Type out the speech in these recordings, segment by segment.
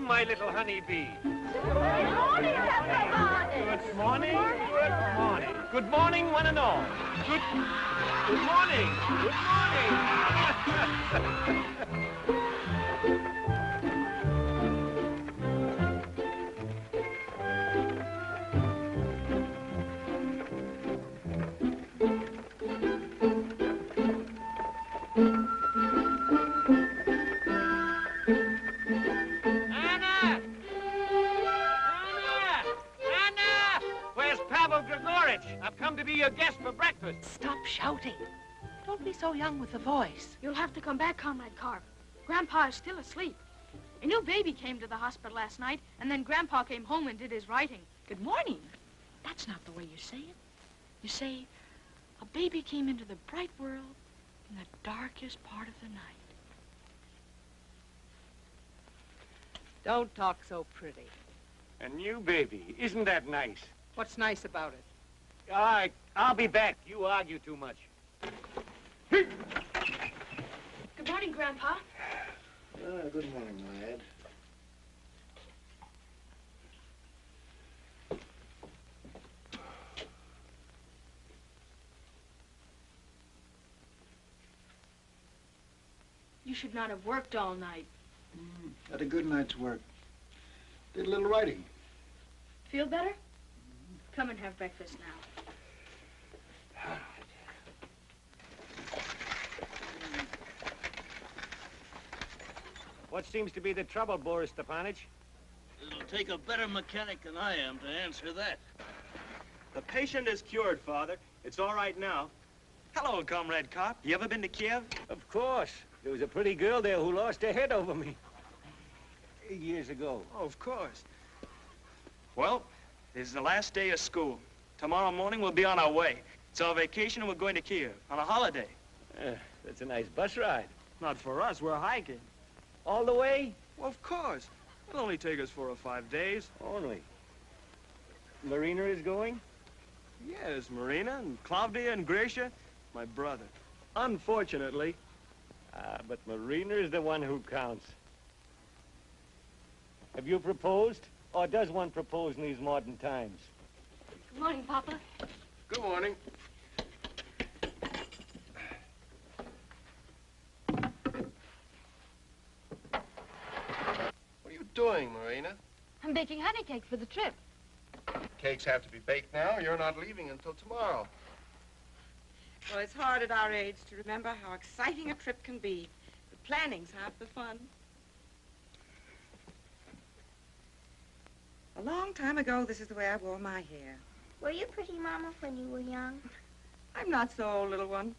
my little honeybee. Good morning, Good morning. Good morning. Good morning, one and all. Good morning. Good morning. I've come to be your guest for breakfast. Stop shouting. Don't be so young with the voice. You'll have to come back, Comrade Carp. Grandpa is still asleep. A new baby came to the hospital last night, and then Grandpa came home and did his writing. Good morning. That's not the way you say it. You say, a baby came into the bright world in the darkest part of the night. Don't talk so pretty. A new baby. Isn't that nice? What's nice about it? All right, I'll be back. You argue too much. Good morning, Grandpa. Good morning, lad. You should not have worked all night. Had a good night's work. Did a little writing. Feel better? Come and have breakfast now. What seems to be the trouble, Boris Stepanich? It'll take a better mechanic than I am to answer that. The patient is cured, Father. It's all right now. Hello, Comrade Carp. You ever been to Kiev? Of course. There was a pretty girl there who lost her head over me. Years ago. Oh, of course. Well, this is the last day of school. Tomorrow morning we'll be on our way. It's our vacation and we're going to Kiev on a holiday. That's a nice bus ride. Not for us, we're hiking. All the way? Well, of course. It'll only take us 4 or 5 days. Only. Marina is going? Yes, Marina and Claudia and Gracia, my brother. Unfortunately. But Marina is the one who counts. Have you proposed? Or does one propose in these modern times? Good morning, Papa. Good morning. What are you doing, Marina? I'm baking honey cake for the trip. Cakes have to be baked now. You're not leaving until tomorrow. Well, it's hard at our age to remember how exciting a trip can be. The planning's half the fun. A long time ago, this is the way I wore my hair. Were you pretty, Mama, when you were young? I'm not so old, little one.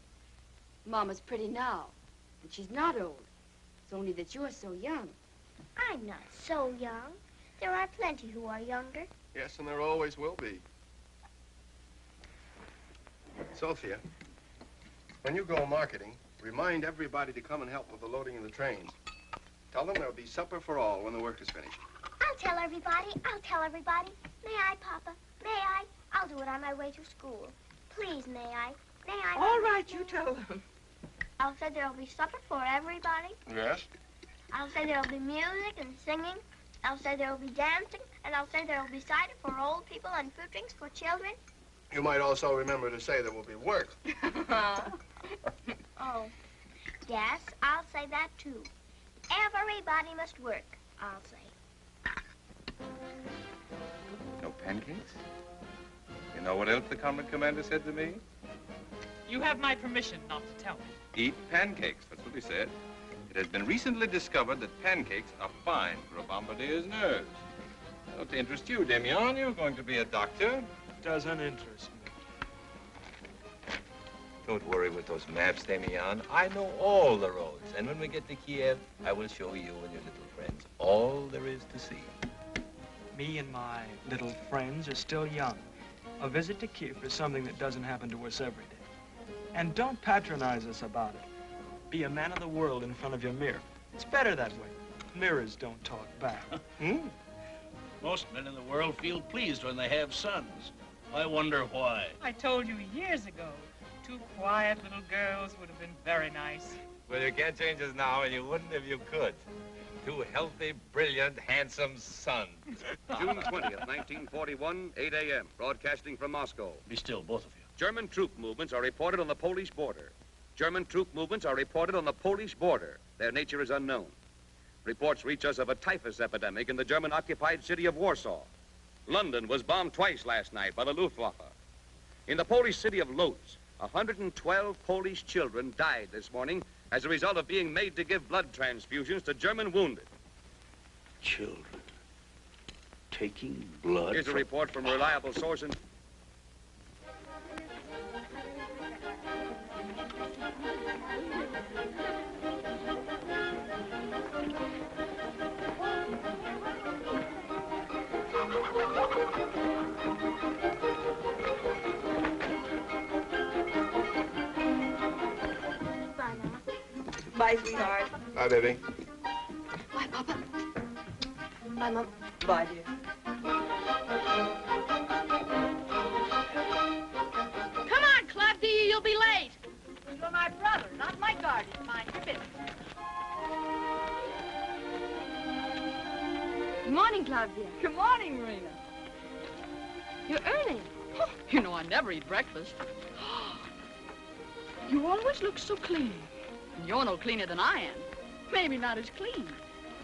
Mama's pretty now, and she's not old. It's only that you're so young. I'm not so young. There are plenty who are younger. Yes, and there always will be. Sophia, when you go marketing, remind everybody to come and help with the loading of the trains. Tell them there'll be supper for all when the work is finished. I'll tell everybody. I'll tell everybody. May I, Papa? May I? I'll do it on my way to school. Please, may I? May I? All right, you tell them. I'll say there'll be supper for everybody. Yes? I'll say there'll be music and singing. I'll say there'll be dancing. And I'll say there'll be cider for old people and fruit drinks for children. You might also remember to say there will be work. Oh. Yes, I'll say that, too. Everybody must work, I'll say. No pancakes? You know what else the comrade commander said to me? You have my permission not to tell me. Eat pancakes, that's what he said. It has been recently discovered that pancakes are fine for a bombardier's nerves. Well, to interest you, Demian, you're going to be a doctor. Doesn't interest me. Don't worry with those maps, Demian. I know all the roads. And when we get to Kiev, I will show you and your little friends all there is to see. Me and my little friends are still young. A visit to Kiev is something that doesn't happen to us every day. And don't patronize us about it. Be a man of the world in front of your mirror. It's better that way. Mirrors don't talk back. Most men in the world feel pleased when they have sons. I wonder why. I told you years ago, 2 quiet little girls would have been very nice. Well, you can't change us now, and you wouldn't if you could. two healthy, brilliant, handsome sons. June 20th, 1941, 8 a.m., broadcasting from Moscow. Be still, both of you. German troop movements are reported on the Polish border. German troop movements are reported on the Polish border. Their nature is unknown. Reports reach us of a typhus epidemic in the German-occupied city of Warsaw. London was bombed twice last night by the Luftwaffe. In the Polish city of Lodz, 112 Polish children died this morning as a result of being made to give blood transfusions to German wounded. Children taking blood. Here's a report from a reliable source in... Bye, sweetheart. Bye, baby. Bye, Papa. Bye, Mom. Bye, dear. Come on, Claudia, you'll be late. You're my brother, not my guardian. Mind your business. Good morning, Claudia. Good morning, Marina. You're early. You know I never eat breakfast. You always look so clean. And you're no cleaner than I am. Maybe not as clean.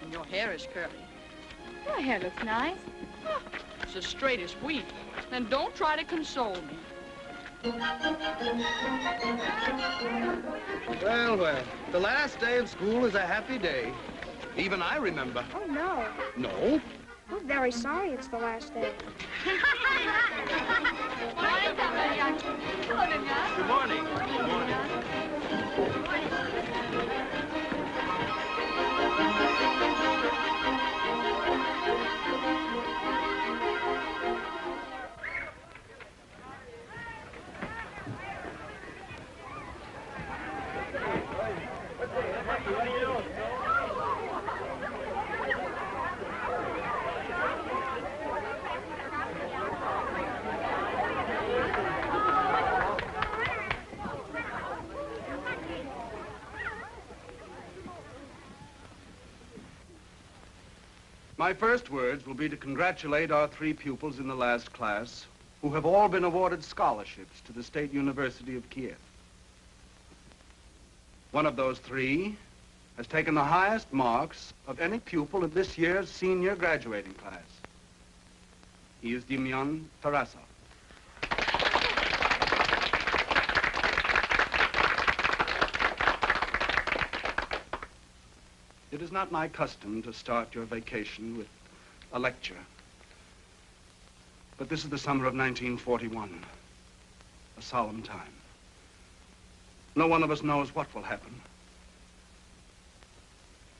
And your hair is curly. Your hair looks nice. It's as straight as wheat. Then don't try to console me. Well, well, the last day of school is a happy day. Even I remember. Oh, no. No? We're very sorry it's the last day. Good morning. Good morning. My first words will be to congratulate our three pupils in the last class who have all been awarded scholarships to the State University of Kiev. One of those three has taken the highest marks of any pupil in this year's senior graduating class. He is Demyan Tarasov. It is not my custom to start your vacation with a lecture. But this is the summer of 1941, a solemn time. No one of us knows what will happen.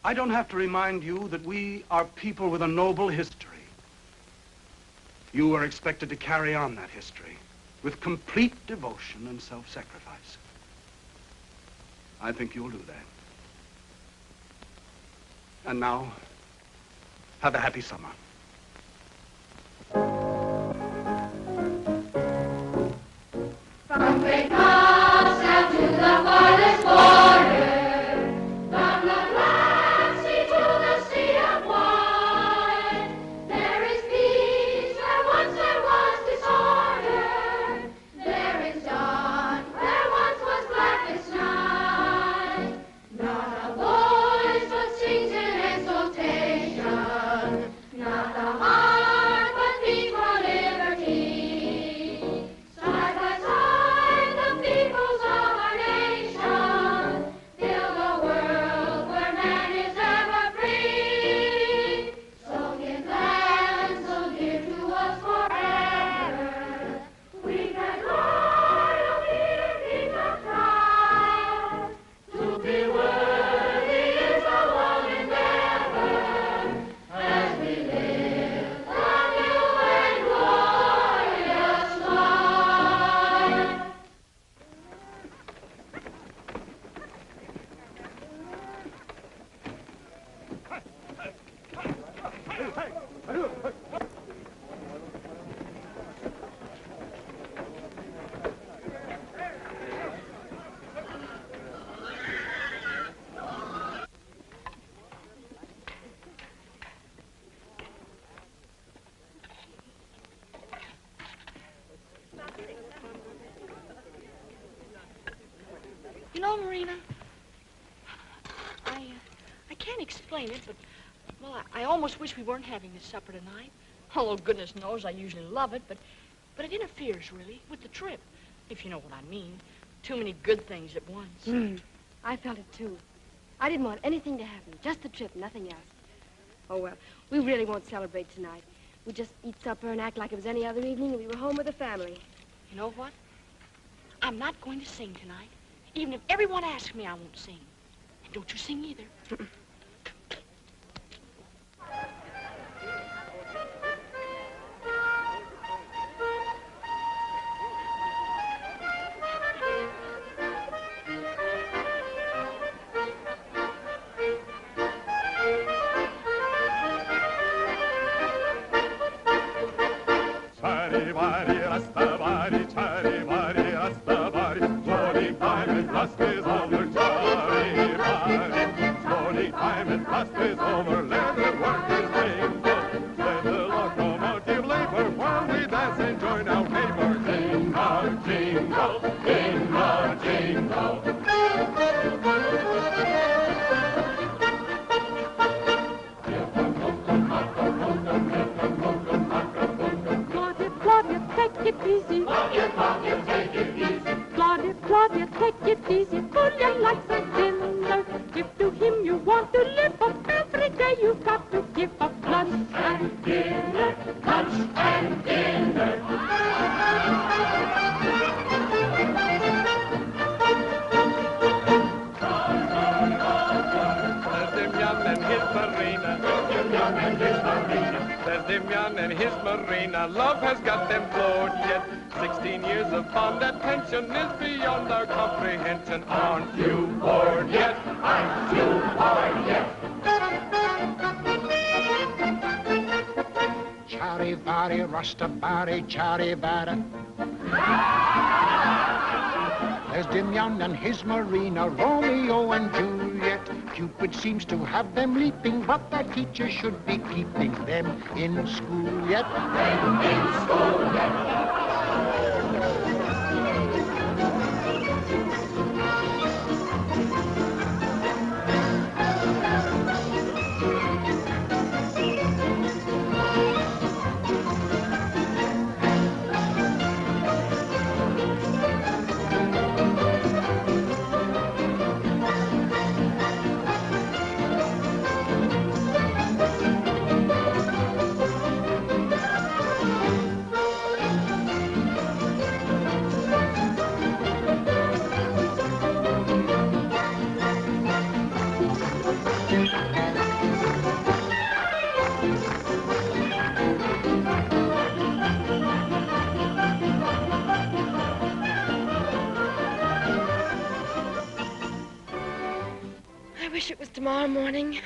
I don't have to remind you that we are people with a noble history. You are expected to carry on that history with complete devotion and self-sacrifice. I think you'll do that. And now, have a happy summer. From great Moscow to the farthest border, from the Black Sea to the Sea of Wine, there is peace where once there was disorder. There is dawn where once was blackest night. Not a voice but sings in exultation, not know, Marina, I can't explain it, but, well, I almost wish we weren't having this supper tonight. Although goodness knows I usually love it, but it interferes, really, with the trip, if you know what I mean. Too many good things at once. I felt it, too. I didn't want anything to happen, just the trip, nothing else. Oh, well, we really won't celebrate tonight. We'll just eat supper and act like it was any other evening and we were home with the family. You know what? I'm not going to sing tonight. Even if everyone asks me, I won't sing. And don't you sing either. Love has got them floored yet. 16 years of fond attention is beyond our comprehension. Aren't you bored yet? Aren't you bored yet? Charivari, Rastabari, Charivada. There's Dimion and his Marina, Romeo and Juliet. Cupid seems to have them leaping, but their teacher should be keeping them in school yet. Them in school yet. Tomorrow morning.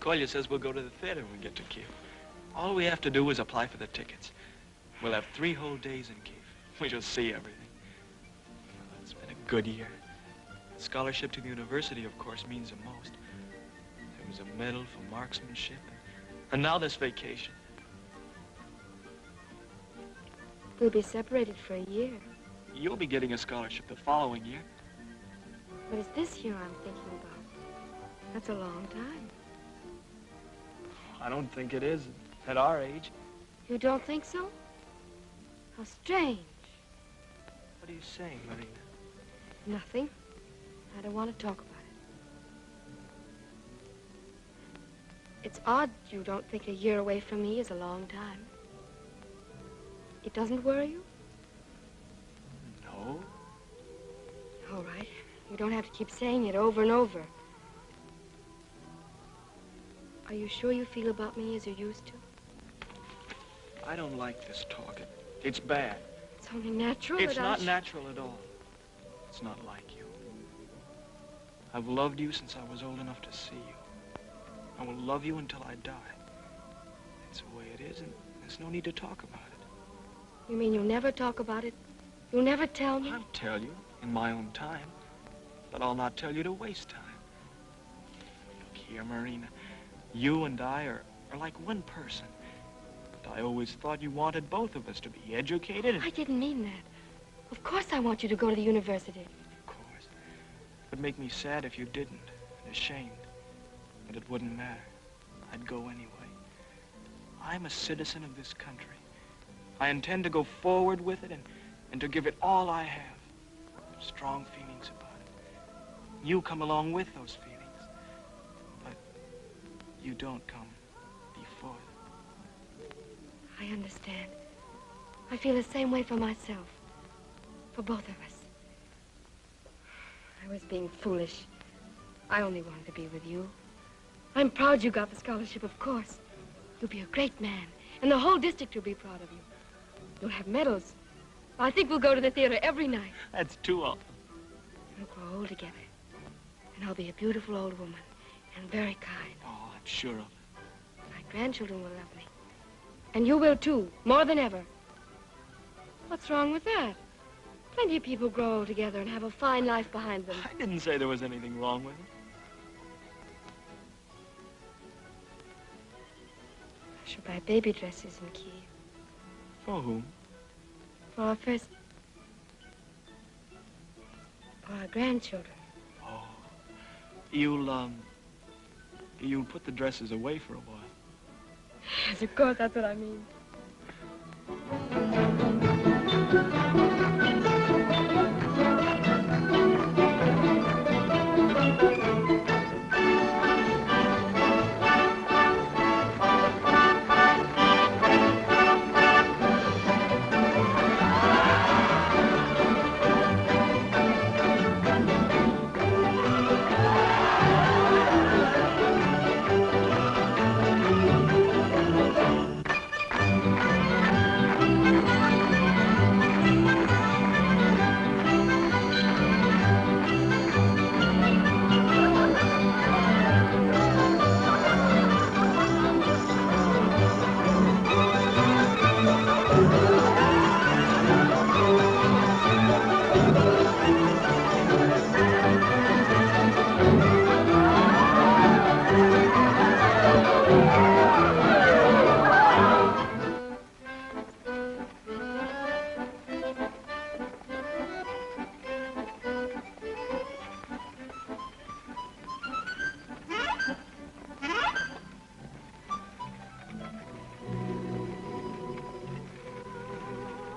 Kolya says we'll go to the theater when we get to Kiev. All we have to do is apply for the tickets. We'll have 3 whole days in Kiev. We shall see everything. Well, it's been a good year. Scholarship to the university, of course, means the most. There was a medal for marksmanship, and now this vacation. We'll be separated for a year. You'll be getting a scholarship the following year. But it's this year I'm thinking about. That's a long time. I don't think it is at our age. You don't think so? How strange. What are you saying, Marina? Nothing. I don't want to talk about it. It's odd you don't think a year away from me is a long time. It doesn't worry you? No. All right. You don't have to keep saying it over and over. Are you sure you feel about me as you used to? I don't like this talk. It's bad. It's only natural. It's not natural at all. It's not like you. I've loved you since I was old enough to see you. I will love you until I die. It's the way it is, and there's no need to talk about it. You mean you'll never talk about it? You'll never tell me? I'll tell you in my own time, but I'll not tell you to waste time. Look here, Marina. You and I are like one person. But I always thought you wanted both of us to be educated and... I didn't mean that. Of course I want you to go to the university. Of course. It would make me sad if you didn't, and ashamed. But it wouldn't matter. I'd go anyway. I'm a citizen of this country. I intend to go forward with it and to give it all I have. Strong feelings about it. You come along with those feelings. But you don't come before them. I understand. I feel the same way for myself. For both of us. I was being foolish. I only wanted to be with you. I'm proud you got the scholarship, of course. You'll be a great man, and the whole district will be proud of you. You'll have medals. I think we'll go to the theater every night. That's too often. We'll grow old together. And I'll be a beautiful old woman, and very kind. Oh, I'm sure of it. My grandchildren will love me. And you will, too, more than ever. What's wrong with that? Plenty of people grow old together and have a fine life behind them. I didn't say there was anything wrong with it. I should buy baby dresses in Kiev. For whom? For our first... For our grandchildren. Oh. You'll put the dresses away for a while. Yes, of course, that's what I mean.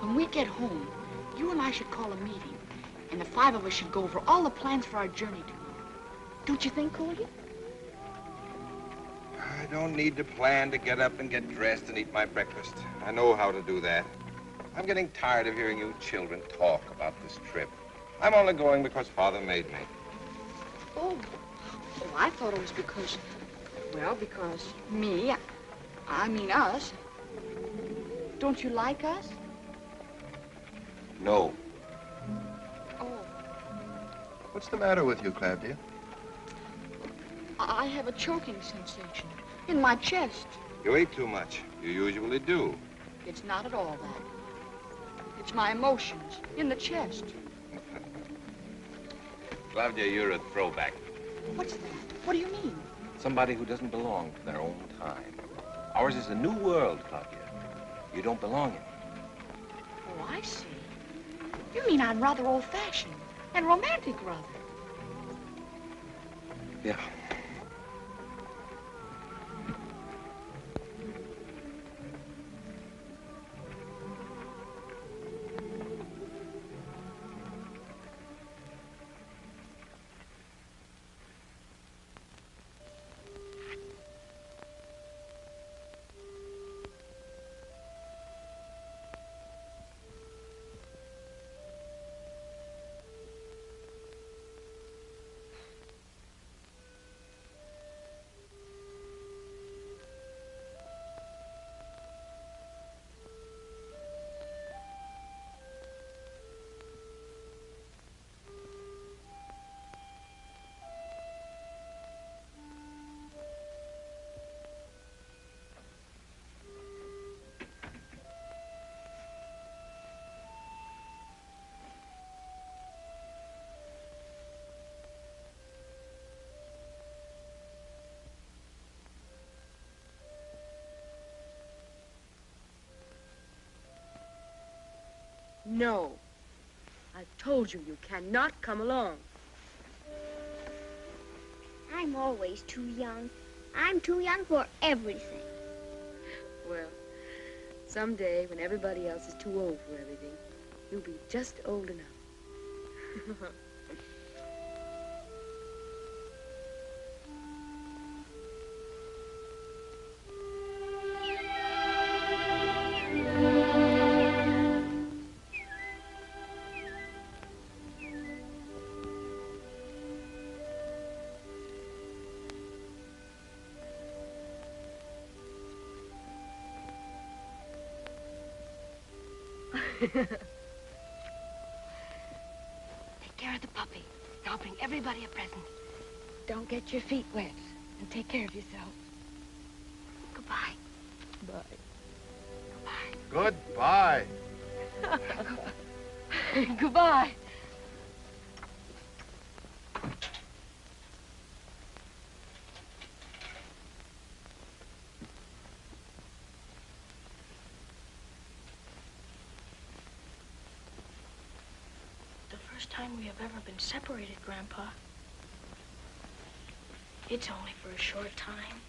When we get home, you and I should call a meeting, and the 5 of us should go over all the plans for our journey tomorrow. Don't you think, Cordy? I don't need to plan to get up and get dressed and eat my breakfast. I know how to do that. I'm getting tired of hearing you children talk about this trip. I'm only going because Father made me. Oh, I thought it was because, well, because me, I mean us. Don't you like us? No. Oh, What's the matter with you, Claudia? I have a choking sensation in my chest. You ate too much. You usually do. It's not at all that. It's my emotions in the chest. Claudia, you're a throwback. What's that? What do you mean? Somebody who doesn't belong to their own time. Ours is a new world, Claudia. You don't belong in it. Oh, I see. You mean I'm rather old-fashioned and romantic, rather. Yeah. No. I've told you, you cannot come along. I'm always too young. I'm too young for everything. Well, someday when everybody else is too old for everything, you'll be just old enough. Take care of the puppy. I'll bring everybody a present. Don't get your feet wet. And take care of yourself. Goodbye. Bye. Goodbye. Goodbye. First time we have ever been separated, Grandpa. It's only for a short time.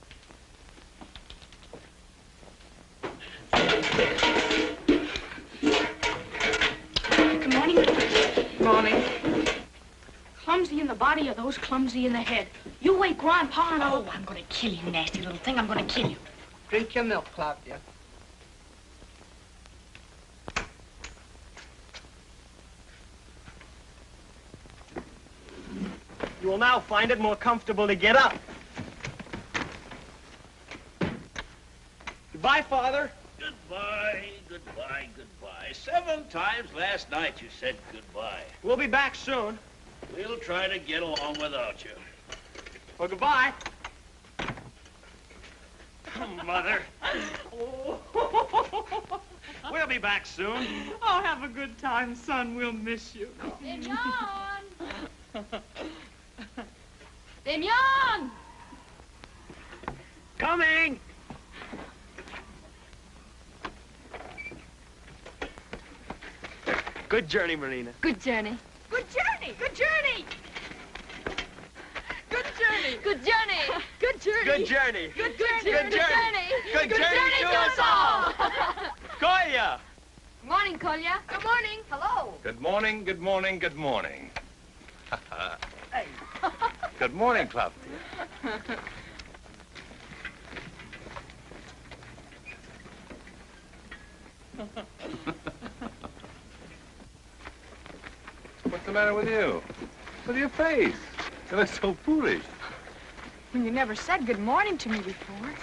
Good morning. Good morning. Clumsy in the body or those clumsy in the head? You wake Grandpa and Oh, I'm gonna kill you, nasty little thing. I'm gonna kill you. Drink your milk, Claudia. You will now find it more comfortable to get up. Goodbye, Father. Goodbye, goodbye, goodbye. 7 times last night you said goodbye. We'll be back soon. We'll try to get along without you. Well, goodbye. Mother. We'll be back soon. Oh, have a good time, son. We'll miss you. Damian! Damian! Coming! Good journey, Marina. Good journey. Good journey! Good journey! Good journey. Good journey. Good journey! Good journey. Good journey! Good journey. Good journey to us all. Kolya! Good morning, Kolya. Good morning. Hello. Good morning, good morning, good morning. Good morning, Club. What's the matter with you? With your face? You look so foolish. You never said good morning to me before.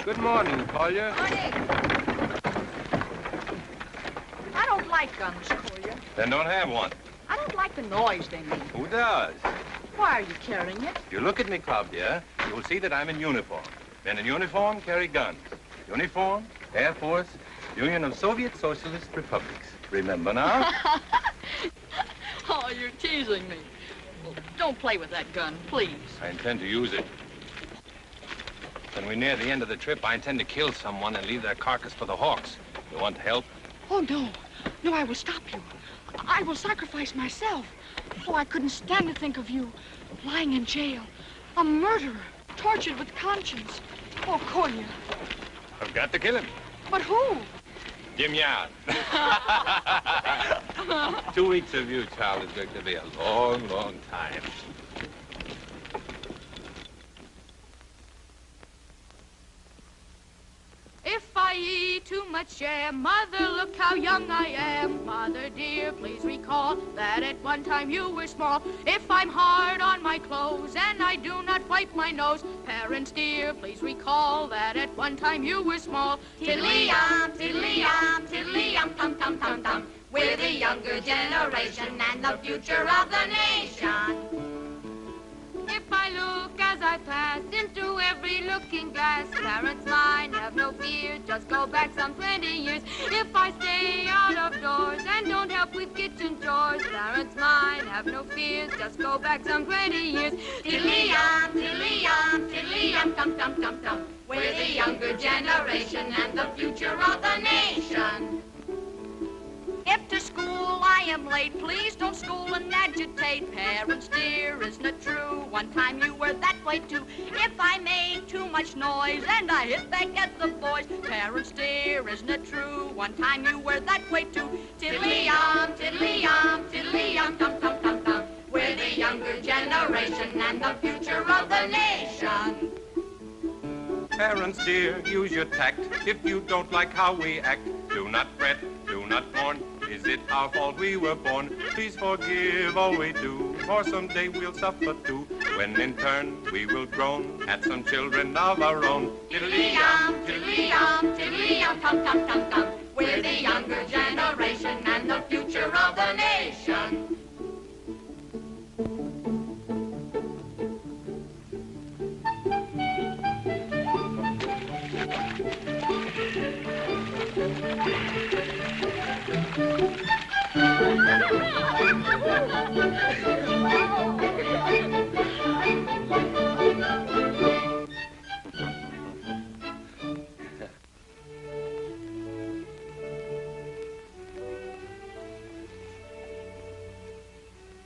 Good morning, Kolya. Morning. I don't like guns, Kolya. Then don't have one. I don't like the noise they make. Who does? Why are you carrying it? You look at me, Claudia, you will see that I'm in uniform. Men in uniform carry guns. Uniform, Air Force, Union of Soviet Socialist Republics. Remember now? Oh, you're teasing me. Well, don't play with that gun, please. I intend to use it. When we're near the end of the trip, I intend to kill someone and leave their carcass for the hawks. You want help? Oh, no. No, I will stop you. I will sacrifice myself. Oh, I couldn't stand to think of you lying in jail. A murderer, tortured with conscience. Oh, Kolya. I've got to kill him. But who? Damian. 2 weeks of you, child, is going to be a long, long time. If I eat too much jam, Mother, look how young I am. Mother dear, please recall that at one time you were small. If I'm hard on my clothes and I do not wipe my nose, parents dear, please recall that at one time you were small. Tiddly-yum, tiddly-yum, tiddly-yum, tum-tum-tum-tum. We're the younger generation and the future of the nation. If I look as I pass into every looking glass, parents mine, have no fear, just go back some 20 years. If I stay out of doors and don't help with kitchen chores, parents mine, have no fears, just go back some 20 years. Tiddly-yum, tiddly-yum, tiddly-yum, tum-tum-tum-tum. We're the younger generation and the future of the nation. If to school I am late, please don't school and agitate. Parents dear, isn't it true One time you were that way too. If I made too much noise and I hit back at the boys, parents dear, isn't it true? One time you were that way too. Tiddly-yum, tiddly-yum, tiddly-yum, tum-tum-tum-tum. We're the younger generation and the future of the nation. Parents dear, use your tact. If you don't like how we act, do not fret, do not mourn. Is it our fault we were born? Please forgive all we do, for someday we'll suffer too. When in turn we will groan at some children of our own. Tiddly-yum, tiddly-yum, tiddly-yum, tum-tum-tum-tum. We're the younger generation and the future of the nation.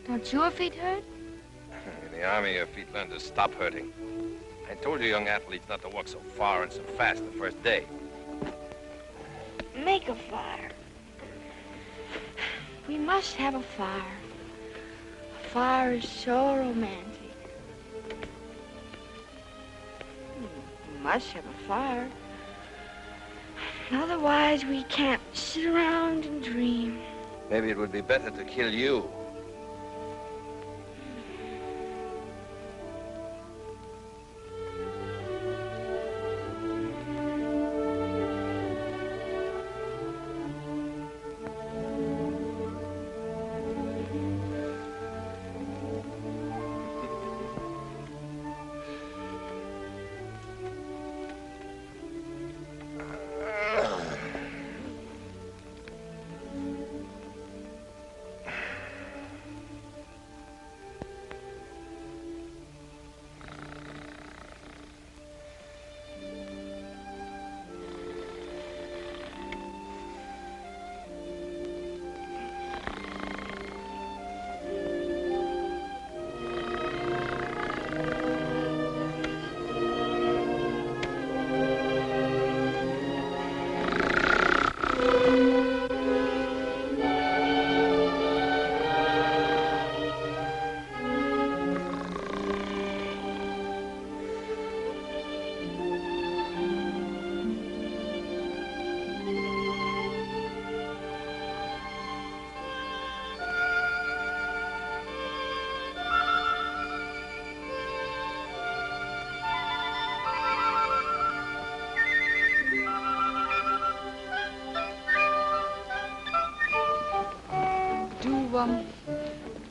Don't your feet hurt? In the Army, your feet learn to stop hurting. I told you young athletes not to walk so far and so fast the first day. Make a fire. We must have a fire. A fire is so romantic. We must have a fire. Otherwise, we can't sit around and dream. Maybe it would be better to kill you.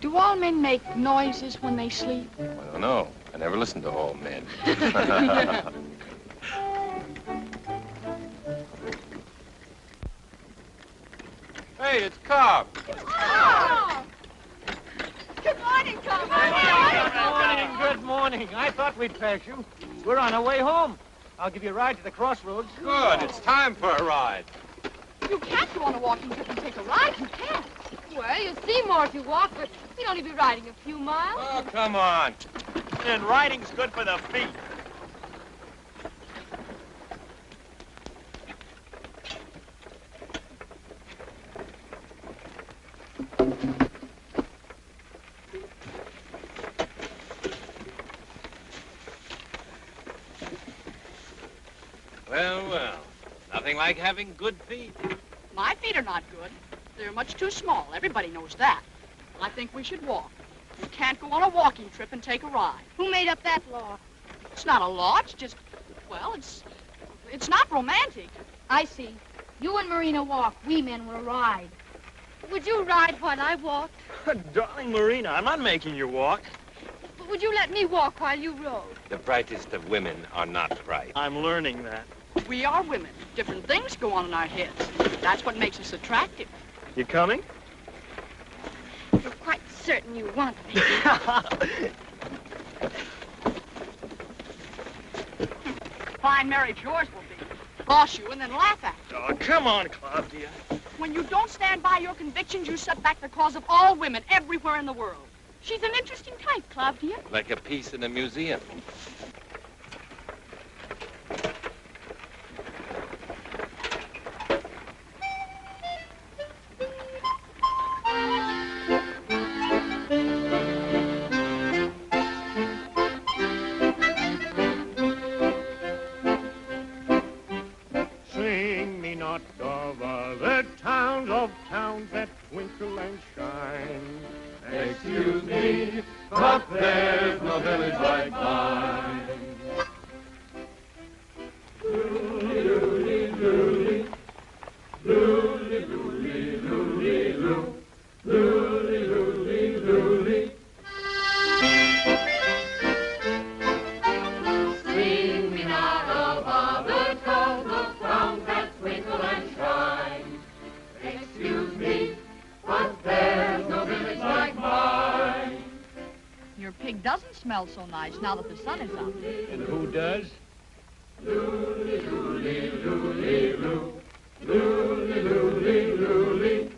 Do all men make noises when they sleep? I don't know. I never listened to all men. Hey, it's Cobb. Oh! Good morning, Tom. Good morning. I thought we'd pass you. We're on our way home. I'll give you a ride to the crossroads. Good. It's time for a ride. You can't go on a walking trip and take a ride. You can't. Well, you'll see more if you walk, but we'll only be riding a few miles. Oh, come on. And riding's good for the feet. Well, well. Nothing like having good feet. My feet are not good. They're much too small. Everybody knows that. I think we should walk. You can't go on a walking trip and take a ride. Who made up that law? It's not a law. It's just, well, it's not romantic. I see. You and Marina walk. We men will ride. Would you ride while I walked? Darling Marina, I'm not making you walk. But would you let me walk while you rode? The brightest of women are not bright. I'm learning that. We are women. Different things go on in our heads. That's what makes us attractive. You coming? You're quite certain you want me. Fine marriage yours will be. Boss you and then laugh at you. Oh, come on, Claudia. When you don't stand by your convictions, you set back the cause of all women everywhere in the world. She's an interesting type, Claudia. Like a piece in a museum. Sing me not of other towns, of towns that twinkle and shine. Excuse me, but there's no village like mine. Looly, looly, looly. Looly, looly, looly, loo. Looly, looly, looly. Sing me not of other towns, of towns that twinkle and shine. Excuse me, but there's no village like mine. Your pig doesn't smell so nice now that the sun is out. And who does? Looly, looly, looly, loo. Looly, looly, looly.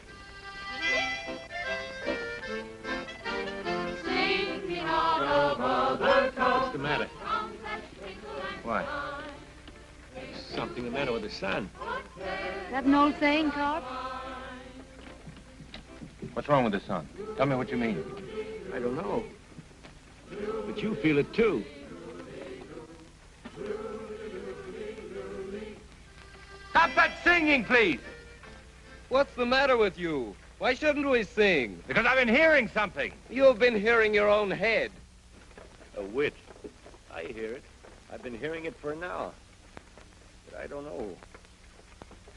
Sing me not of other towns. What's the matter? What? Something the matter with the sun. That an old saying, Carp? What's wrong with the sun? Tell me what you mean. I don't know. But you feel it too. Stop that singing, please! What's the matter with you? Why shouldn't we sing? Because I've been hearing something. You've been hearing your own head. A wit. I hear it. I've been hearing it for an hour. But I don't know.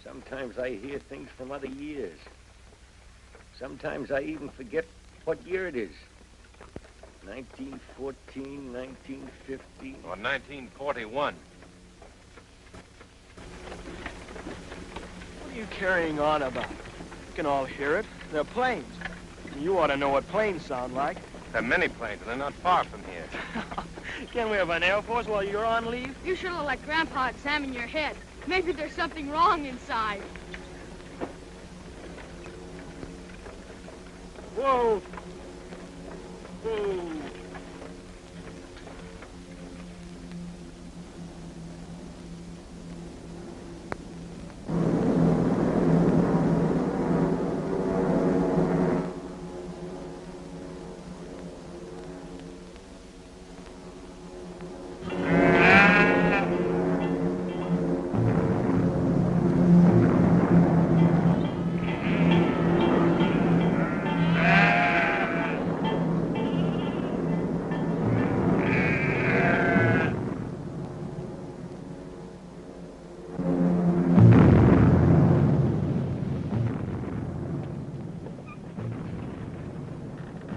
Sometimes I hear things from other years. Sometimes I even forget what year it is. 1914, 1950. Or 1941. What are you carrying on about? You can all hear it. They're planes. You ought to know what planes sound like. There are many planes, and they're not far from here. Can't we have an Air Force while you're on leave? You should have let Grandpa examine your head. Maybe there's something wrong inside. Whoa! Whoa!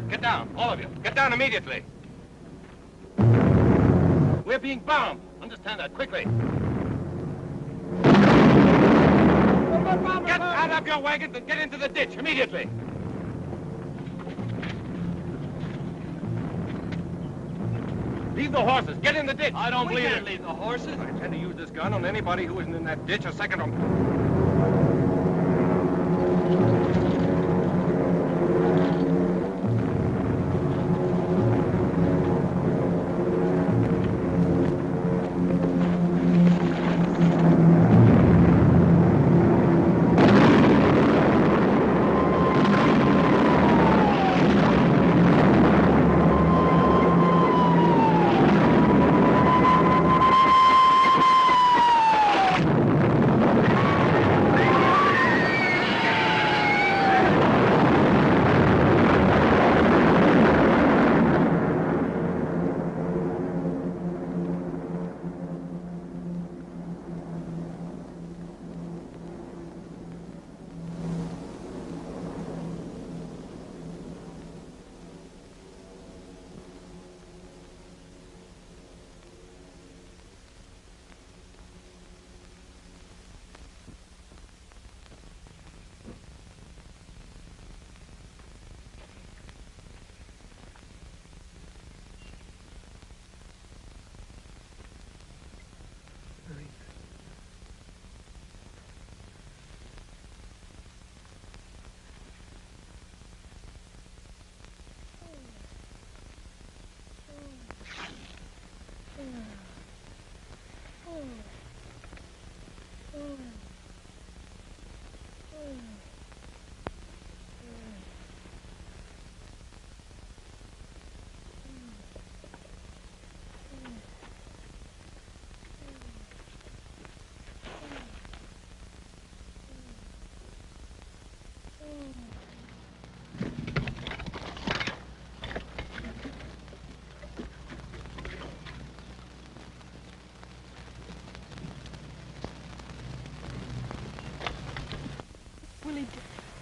Get down, all of you. Get down immediately. We're being bombed. Understand that, quickly. Get out of your wagons and get into the ditch immediately. Leave the horses. Get in the ditch. I don't believe it. Leave the horses. I intend to use this gun on anybody who isn't in that ditch a second or...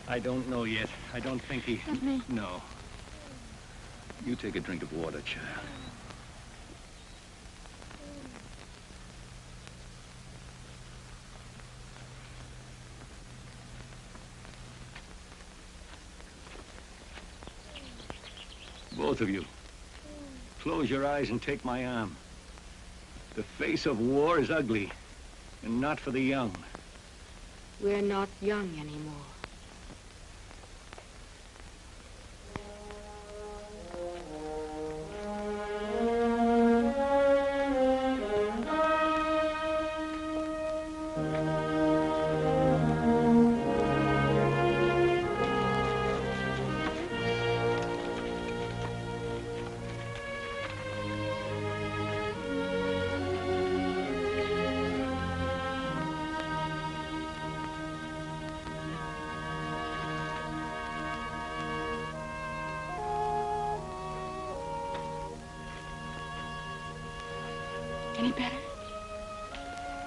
I don't know yet. I don't think he... Let me. No. You take a drink of water, child. Both of you, close your eyes and take my arm. The face of war is ugly, and not for the young. We're not young anymore. Any better?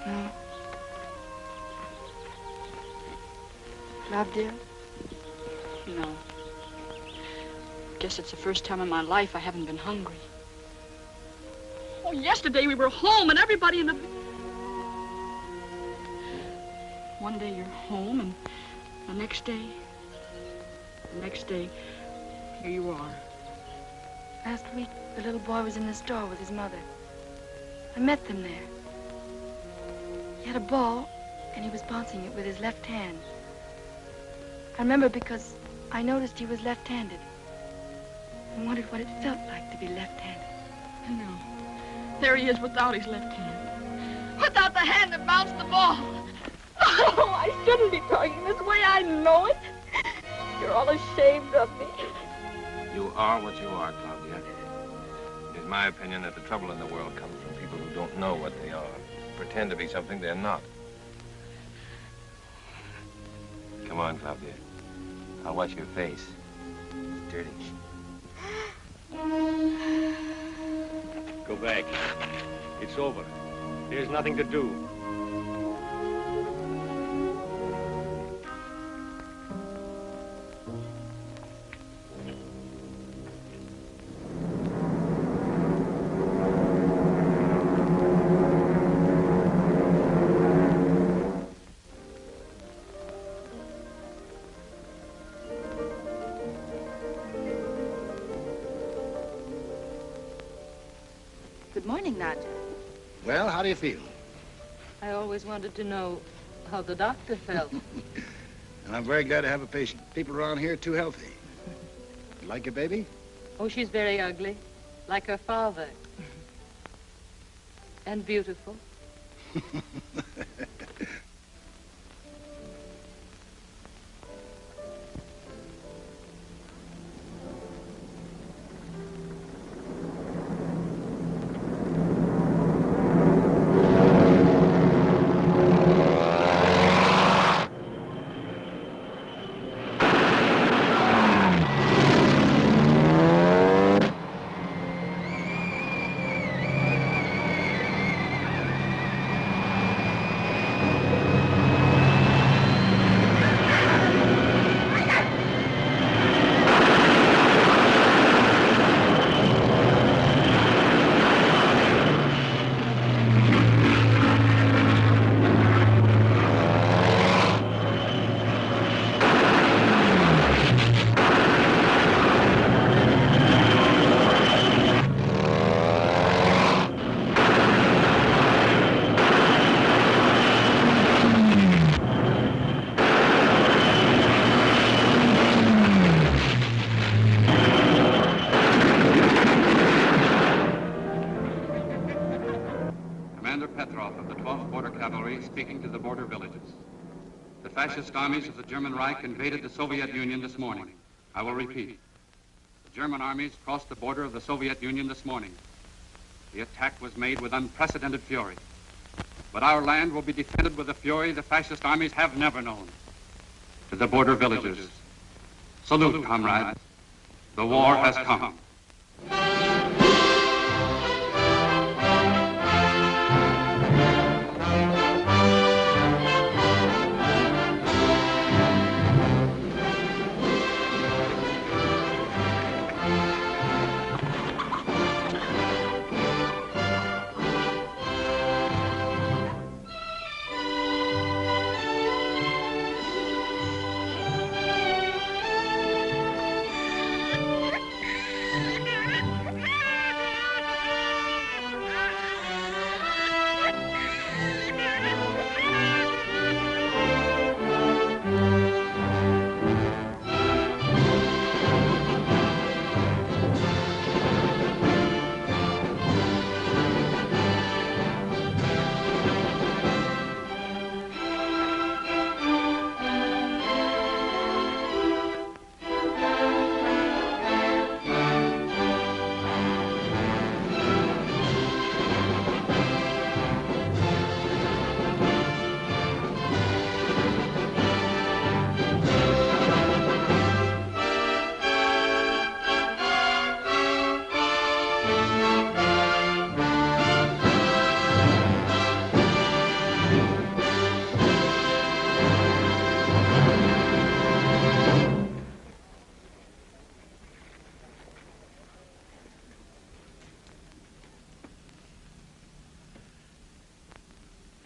No. Love, dear? No. Guess it's the first time in my life I haven't been hungry. Oh, yesterday we were home and everybody in the... One day you're home and the next day, here you are. Last week, the little boy was in the store with his mother. I met them there. He had a ball, and he was bouncing it with his left hand. I remember because I noticed he was left-handed. I wondered what it felt like to be left-handed. I know. There he is without his left hand. Without the hand that bounced the ball. Oh, I shouldn't be talking this way. I know it. You're all ashamed of me. You are what you are, Claudia. It is my opinion that the trouble in the world comes from people who don't know what they are, pretend to be something they're not. Come on, Claudia. I'll wash your face. It's dirty. Go back. It's over. There's nothing to do. Good morning, Nadja. Well, how do you feel? I always wanted to know how the doctor felt. And I'm very glad to have a patient. People around here are too healthy. You like your baby? Oh, she's very ugly, like her father. And beautiful. Speaking to the border villages. The fascist armies of the German Reich invaded the Soviet Union this morning. I will repeat. The German armies crossed the border of the Soviet Union this morning. The attack was made with unprecedented fury. But our land will be defended with a fury the fascist armies have never known. To the border villages, salute, comrades. The war has come.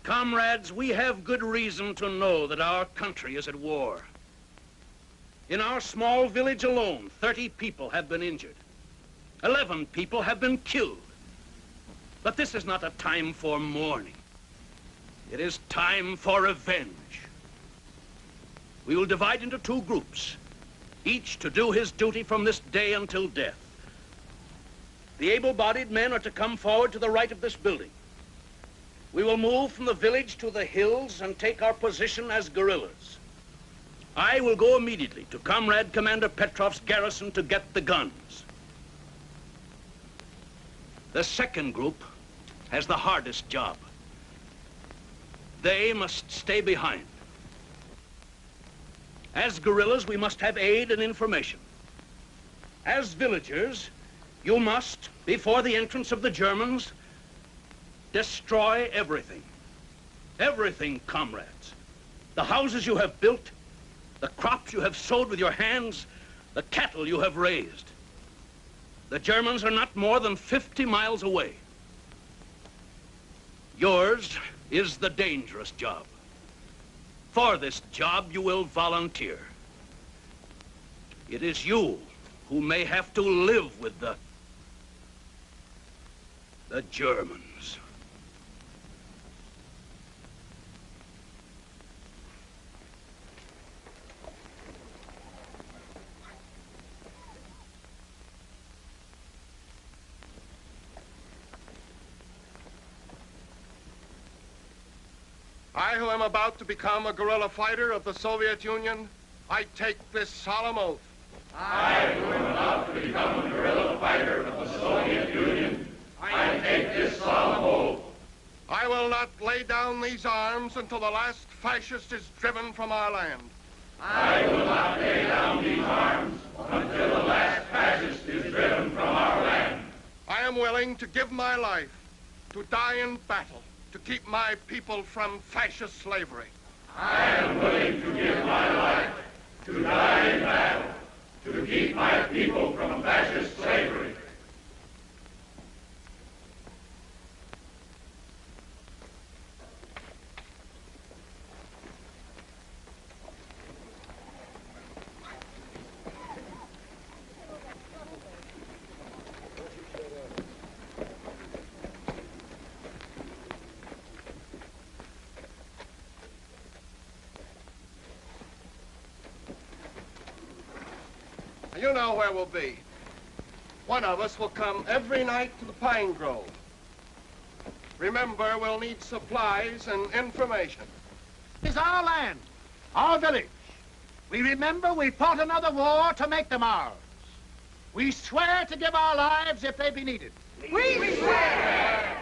Comrades, we have good reason to know that our country is at war. In our small village alone, 30 people have been injured. 11 people have been killed. But this is not a time for mourning. It is time for revenge. We will divide into 2 groups, each to do his duty from this day until death. The able-bodied men are to come forward to the right of this building. We will move from the village to the hills and take our position as guerrillas. I will go immediately to Comrade Commander Petrov's garrison to get the guns. The second group has the hardest job. They must stay behind. As guerrillas, we must have aid and information. As villagers, you must, before the entrance of the Germans, destroy everything. Everything, comrades. The houses you have built, the crops you have sowed with your hands, the cattle you have raised. The Germans are not more than 50 miles away. Yours is the dangerous job. For this job, you will volunteer. It is you who may have to live with the Germans. I, who am about to become a guerrilla fighter of the Soviet Union, I take this solemn oath. I, who am about to become a guerrilla fighter of the Soviet Union, I take this solemn oath. I will not lay down these arms until the last fascist is driven from our land. I will not lay down these arms until the last fascist is driven from our land. I am willing to give my life, to die in battle, to keep my people from fascist slavery. I am willing to give my life, to die in battle, to keep my people from fascist slavery. You know where we'll be. One of us will come every night to the Pine Grove. Remember, we'll need supplies and information. It's our land, our village. We remember we fought another war to make them ours. We swear to give our lives if they be needed. We swear!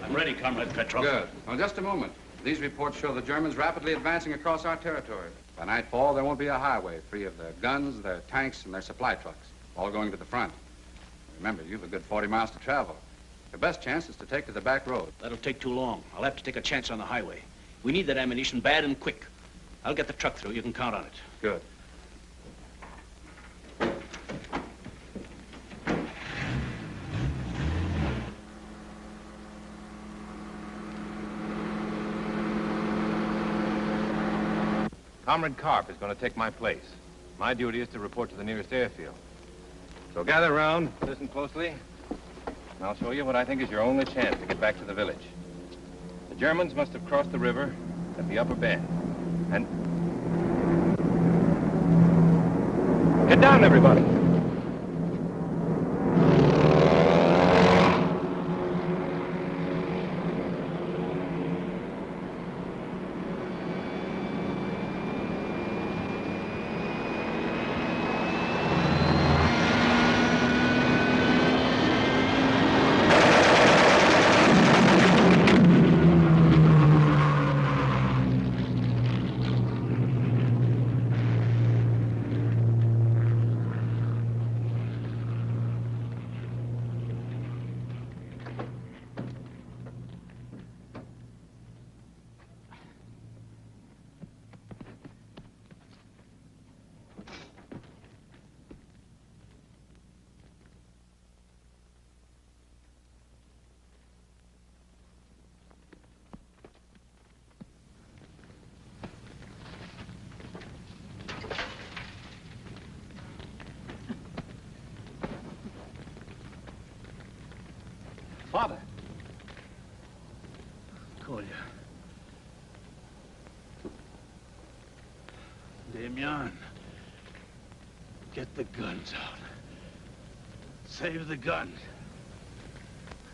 I'm ready, Comrade Petrov. Good. Well, just a moment. These reports show the Germans rapidly advancing across our territory. By nightfall, there won't be a highway free of their guns, their tanks, and their supply trucks, all going to the front. Remember, you've a good 40 miles to travel. Your best chance is to take to the back road. That'll take too long. I'll have to take a chance on the highway. We need that ammunition bad and quick. I'll get the truck through. You can count on it. Good. Comrade Karp is going to take my place. My duty is to report to the nearest airfield. So gather around, listen closely, and I'll show you what I think is your only chance to get back to the village. The Germans must have crossed the river at the upper bend. And... Get down, everybody! Father. Kolya. Damian. Get the guns out. Save the guns.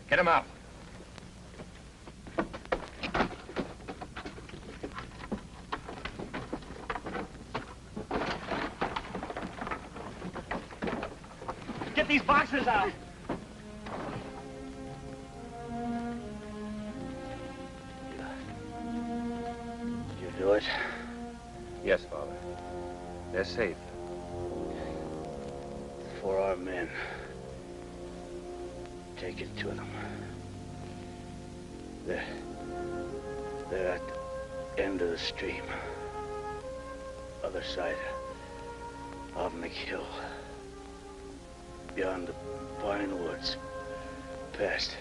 Get him out. Get these boxes out. Do it? Yes, Father. They're safe. For our men. Take it to them. They're at the end of the stream. Other side. Out on the hill. Beyond the pine woods. Past.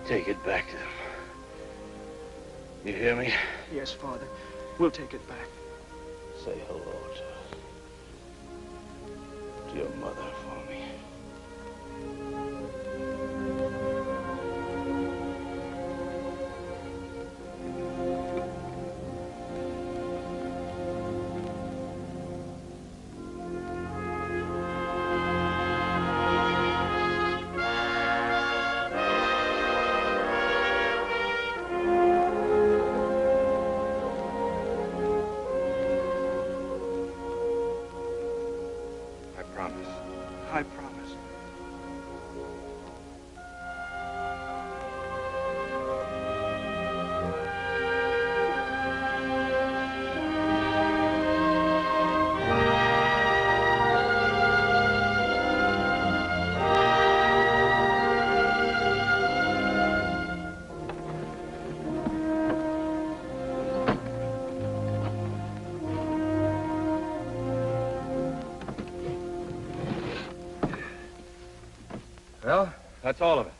Take it back to them. You hear me? Yes, Father. We'll take it back. Say hello to your mother for me. I promise. Well, that's all of it.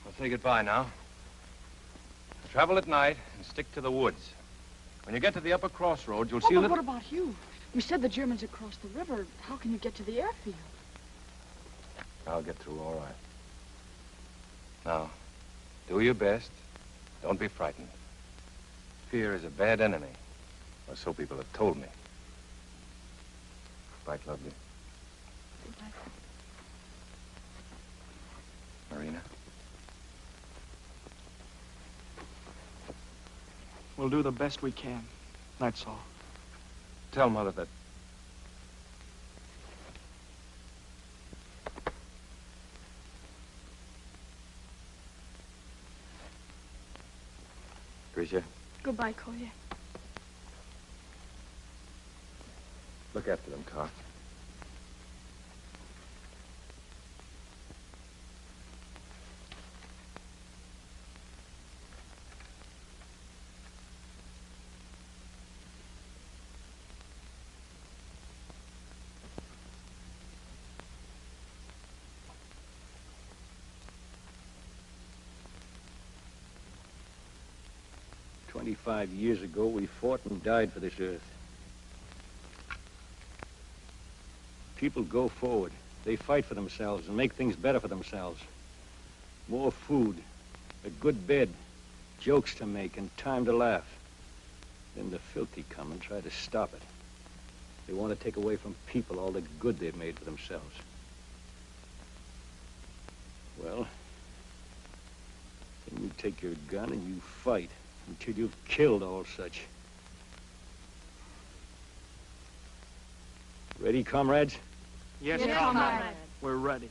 I'll say goodbye now. Travel at night and stick to the woods. When you get to the upper crossroads, you'll see a But little... what about you? You said the Germans had crossed the river. How can you get to the airfield? I'll get through all right. Now, do your best. Don't be frightened. Fear is a bad enemy, or so people have told me. Goodbye, lovely. Goodbye. Marina? We'll do the best we can. That's all. Tell Mother that... Grisha, Goodbye, Kolya. look after them, Carl. 35 years ago, we fought and died for this earth. People go forward. They fight for themselves and make things better for themselves. More food, a good bed, jokes to make, and time to laugh. Then the filthy come and try to stop it. They want to take away from people all the good they've made for themselves. Well, then you take your gun and you fight until you've killed all such. Ready, comrades? Yes, Yes, comrade. comrade. We're ready.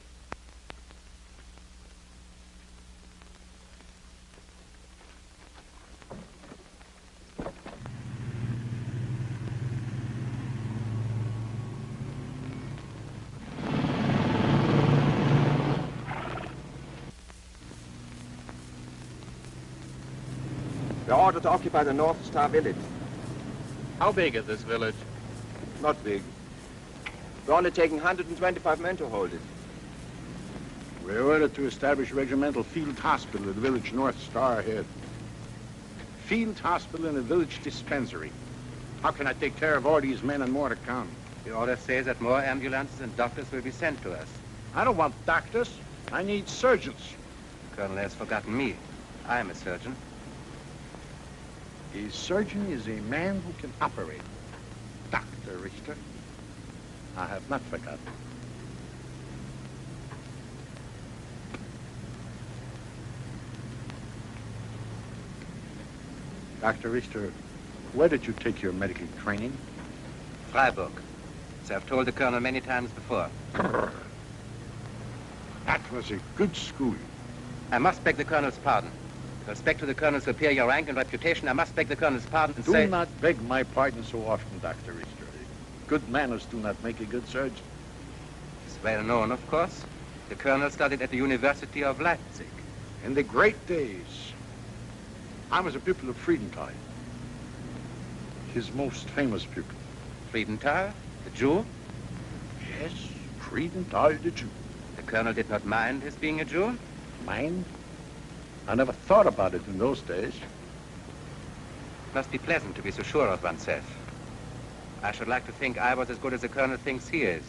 We're ordered to occupy the North Star village. How big is this village? Not big. We're only taking 125 men to hold it. We're ordered to establish a regimental field hospital at the village North Star ahead. Field hospital and a village dispensary. How can I take care of all these men and more to come? The order says that more ambulances and doctors will be sent to us. I don't want doctors. I need surgeons. The Colonel has forgotten me. I am a surgeon. A surgeon is a man who can operate. Dr. Richter, I have not forgotten. Dr. Richter, where did you take your medical training? Freiburg. As I've told the Colonel many times before. That was a good school. I must beg the Colonel's pardon. With respect to the Colonel's superior rank and reputation, I must beg the Colonel's pardon and say... Do not beg my pardon so often, Dr. Richter. Good manners do not make a good surgeon. It's well known, of course. The Colonel studied at the University of Leipzig. In the great days, I was a pupil of Friedenthal. His most famous pupil. Friedenthal, the Jew? Yes, Friedenthal, the Jew. The Colonel did not mind his being a Jew? Mind? I never thought about it in those days. Must be pleasant to be so sure of oneself. I should like to think I was as good as the Colonel thinks he is.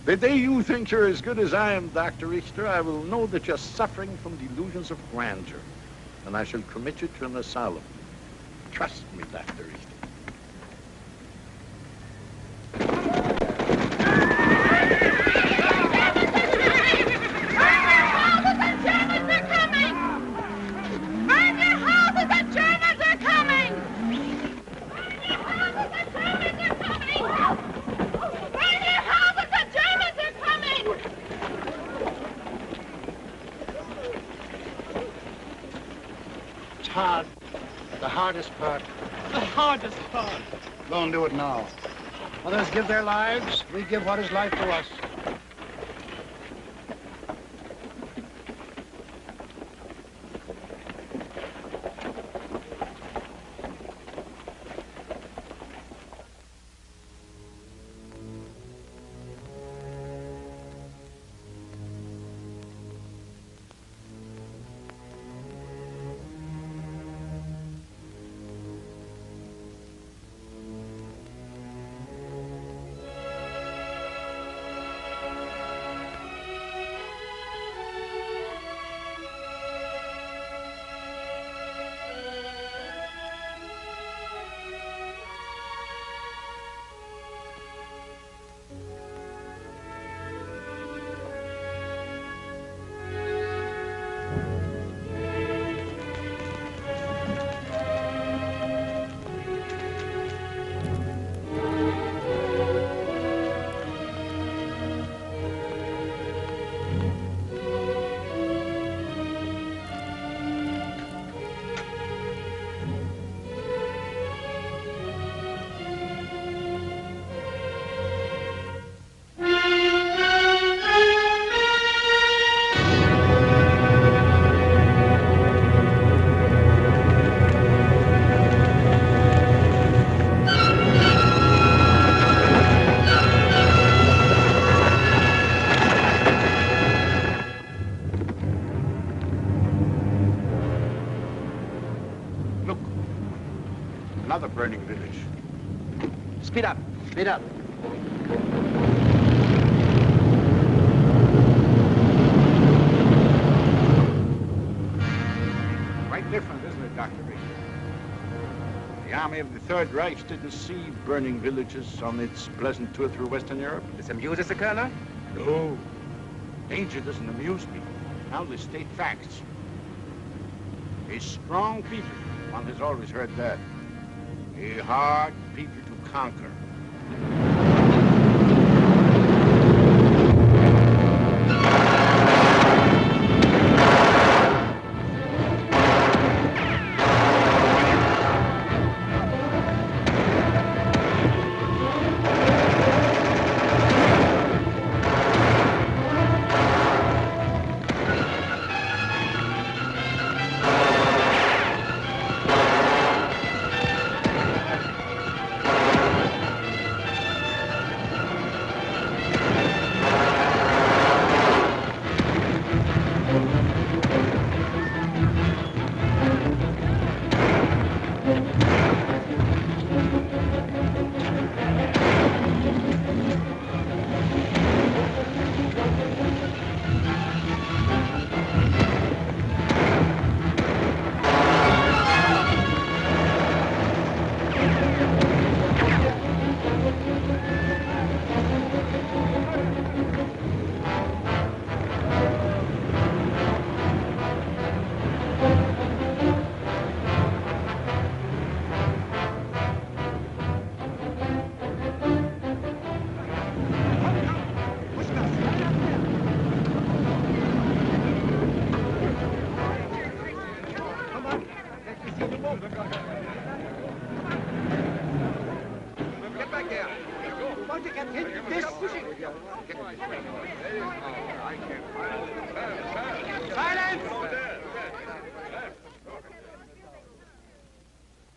The day you think you're as good as I am, Dr. Richter, I will know that you're suffering from delusions of grandeur, and I shall commit you to an asylum. Trust me, Dr. Richter. Hard. The hardest part. The hardest part. Go and do it now. Others give their lives. We give what is life to us. another burning village. Speed up. Speed up. Quite different, isn't it, Dr. Baker? The army of the Third Reich didn't see burning villages on its pleasant tour through Western Europe. This amuses the colonel? No. Danger doesn't amuse me. I only state facts. A strong people, one has always heard that. A hard people to conquer.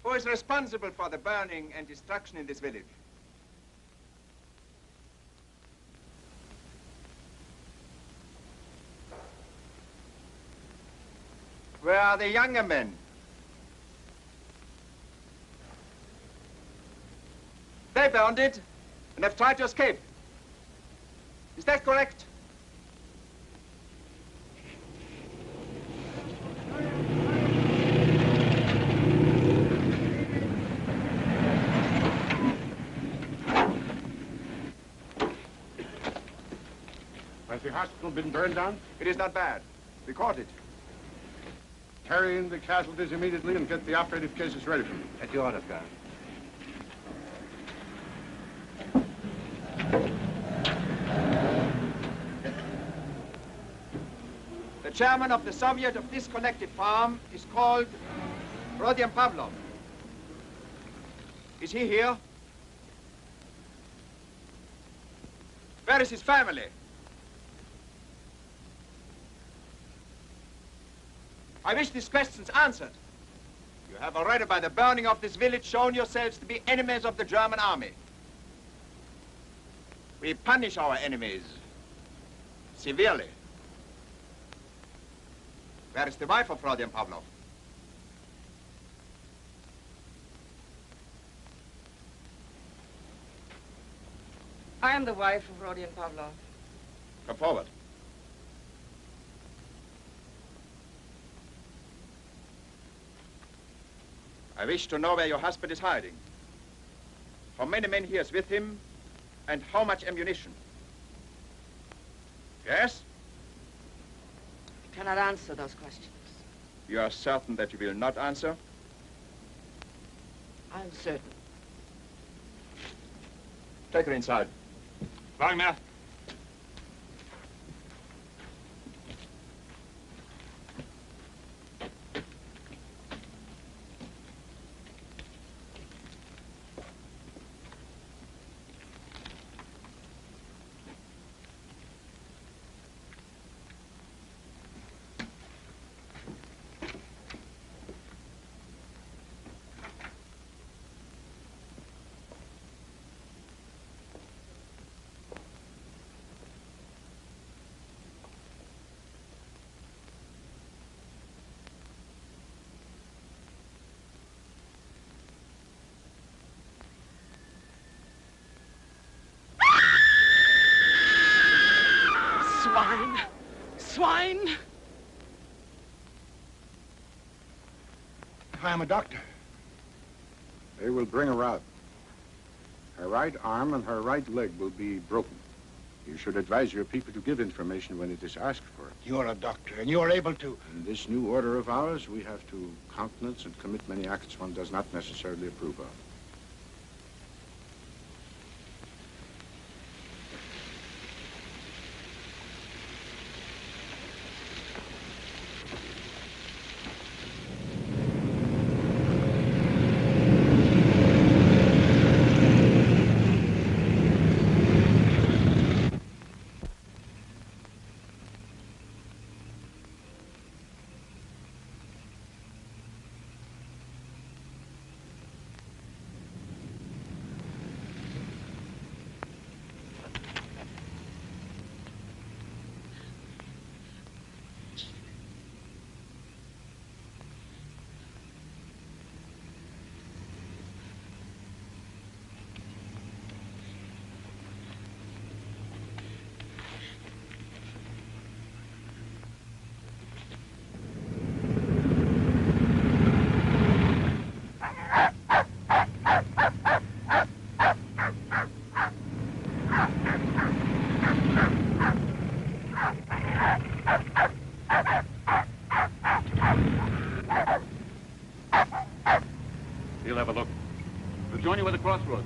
Who is responsible for the burning and destruction in this village? Where are the younger men? They burned it and have tried to escape. Is that correct? Has the hospital been burned down? It is not bad. We caught it. Carry in the casualties immediately and get the operative cases ready for me. At your orders, Colonel. The chairman of the Soviet of this collective farm is called Rodion Pavlov. Is he here? Where is his family? I wish these questions answered. You have already, by the burning of this village, shown yourselves to be enemies of the German army. We punish our enemies severely. Where is the wife of Rodion Pavlov? I am the wife of Rodion Pavlov. Come forward. I wish to know where your husband is hiding. How many men he has with him, and how much ammunition. Yes? I cannot answer those questions. You are certain that you will not answer? I am certain. Take her inside. Wagner. Swine! Swine! I am a doctor. They will bring her out. Her right arm and her right leg will be broken. You should advise your people to give information when it is asked for. You're a doctor, and you're able to. In this new order of ours, we have to countenance and commit many acts one does not necessarily approve of. We'll have a look. We'll join you at the crossroads.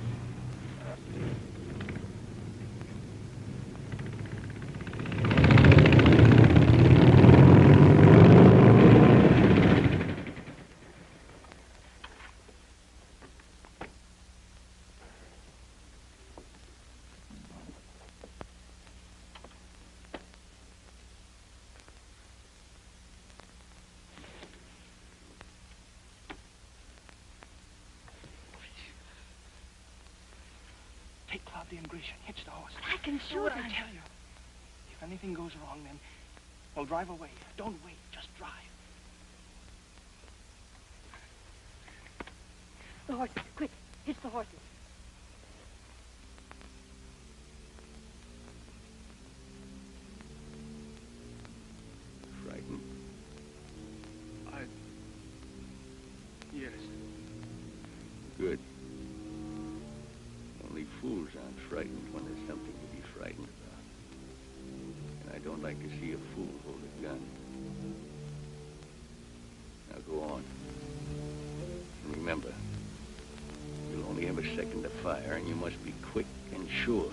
Take Cloudy and Grecian. Hitch the horse. I can Do shoot what I him. tell you. If anything goes wrong, then we'll drive away. Don't wait. Just drive. The horses. Quick. Hitch the horses. Frightened? Yes. Good. Only fools aren't frightened when there's something to be frightened about. And I don't like to see a fool hold a gun. Now go on. And remember, you'll only have a second to fire, and you must be quick and sure.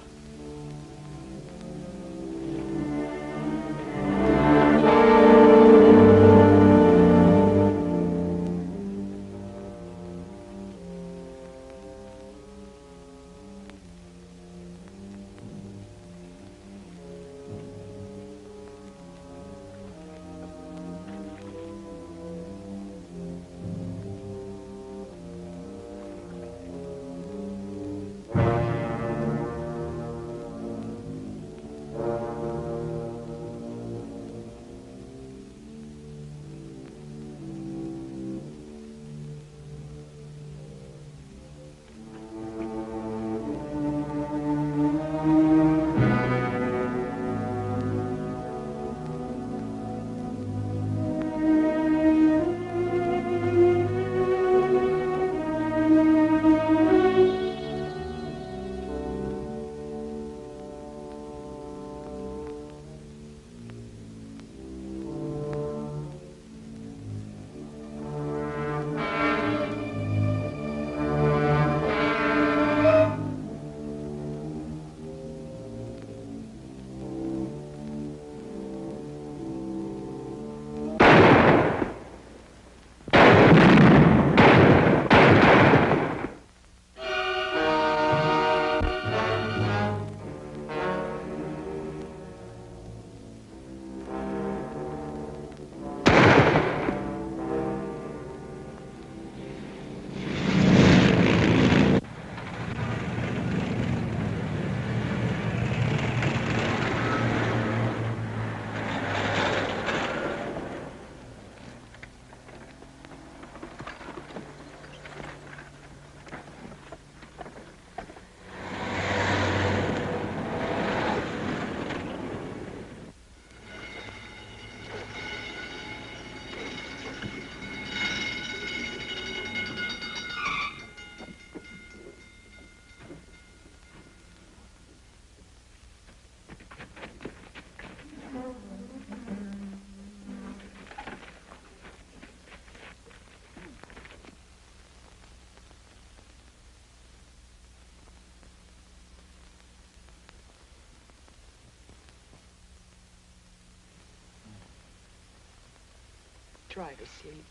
Try to sleep.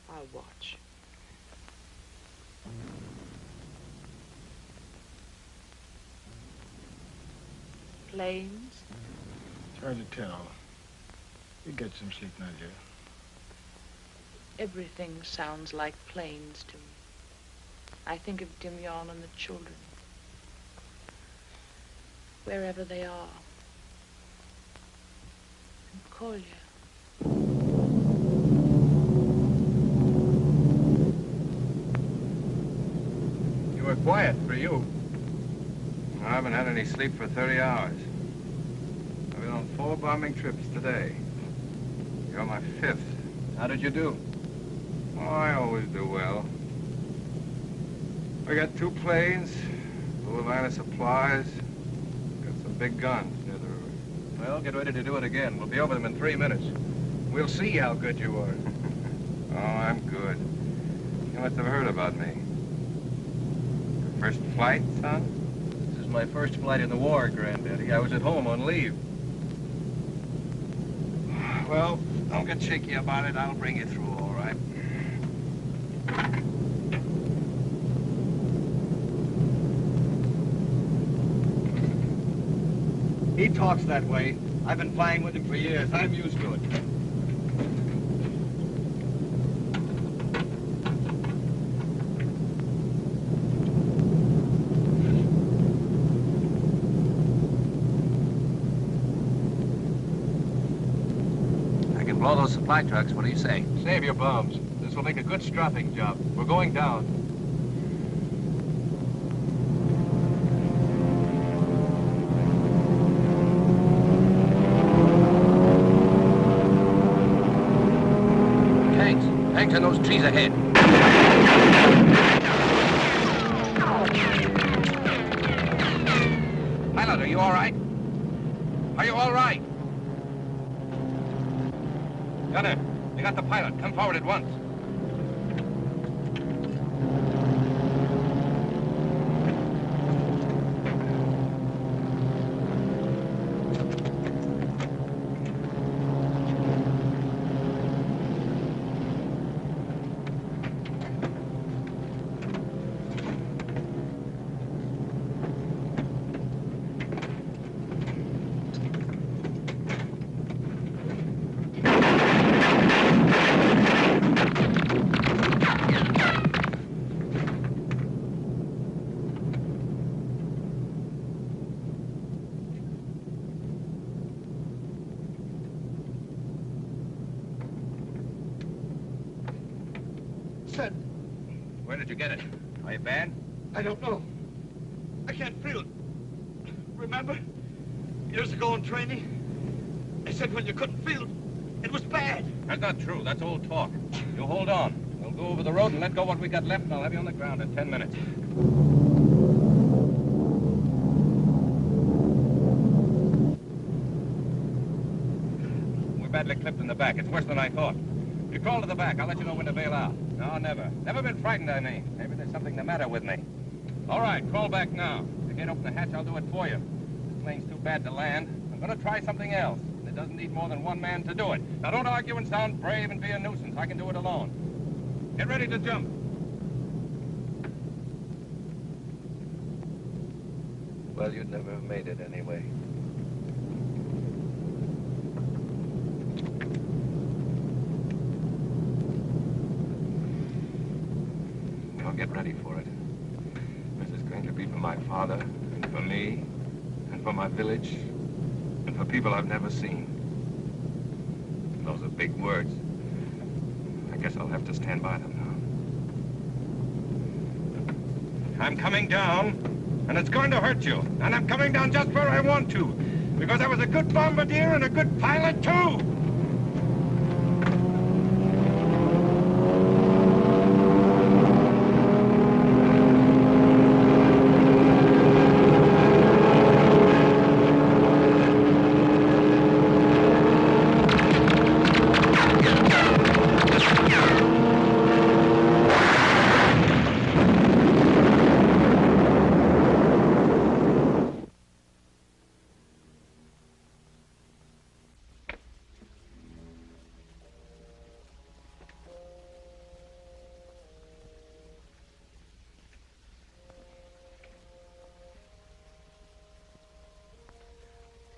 I'll watch. Planes? It's hard to tell. You get some sleep, Nadia. Everything sounds like planes to me. I think of Dimyon and the children. Wherever they are. And Kolya. You were quiet for you. I haven't had any sleep for 30 hours. I've been on 4 bombing trips today. You're my 5th. How did you do? Oh, I always do well. I got 2 planes, full of line of supplies, got some big guns near the river. Well, get ready to do it again. We'll be over them in 3 minutes. We'll see how good you are. Oh, I'm good. You must have heard about me. Your first flight, son? This is my first flight in the war, Granddaddy. I was at home on leave. Well, don't get shaky about it. I'll bring you through, all right? He talks that way. I've been flying with him for years. I'm used to it. Blow those supply trucks. What do you say? Save your bombs. This will make a good strafing job. We're going down. Tanks. Tanks in those trees ahead. Pilot, are you all right? Are you all right? Gunner, you got the pilot. Come forward at once. Where did you get it? Are you bad? I don't know. I can't feel it. Remember? Years ago in training, they said when you couldn't feel it, it was bad. That's not true. That's old talk. You hold on. We'll go over the road and let go what we got left, and I'll have you on the ground in 10 minutes. We're badly clipped in the back. It's worse than I thought. You crawl to the back. I'll let you know when to bail out. No, never. Never been frightened, I mean. Maybe there's something the matter with me. All right, crawl back now. If you can't open the hatch, I'll do it for you. This plane's too bad to land. I'm going to try something else. It doesn't need more than 1 man to do it. Now, don't argue and sound brave and be a nuisance. I can do it alone. Get ready to jump. Well, you'd never have made it anyway. Well, get ready for it. This is going to be for my father, and for me, and for my village, and for people I've never seen. Those are big words. I guess I'll have to stand by them now. I'm coming down, and it's going to hurt you. And I'm coming down just where I want to, because I was a good bombardier and a good pilot, too.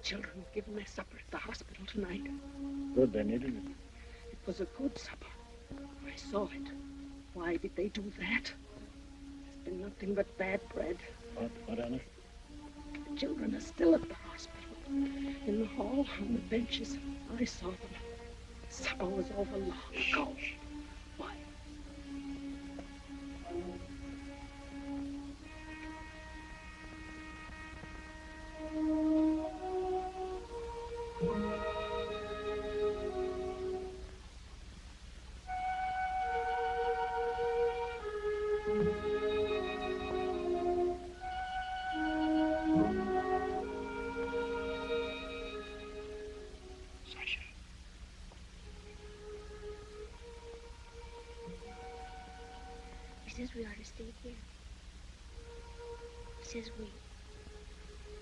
children were given their supper at the hospital tonight. Good then, isn't it? It was a good supper. I saw it. Why did they do that? There's been nothing but bad bread. What, Anna? The children are still at the hospital. In the hall, on the benches. I saw them. The supper was over long ago. Why? He says we are to stay here. He says we.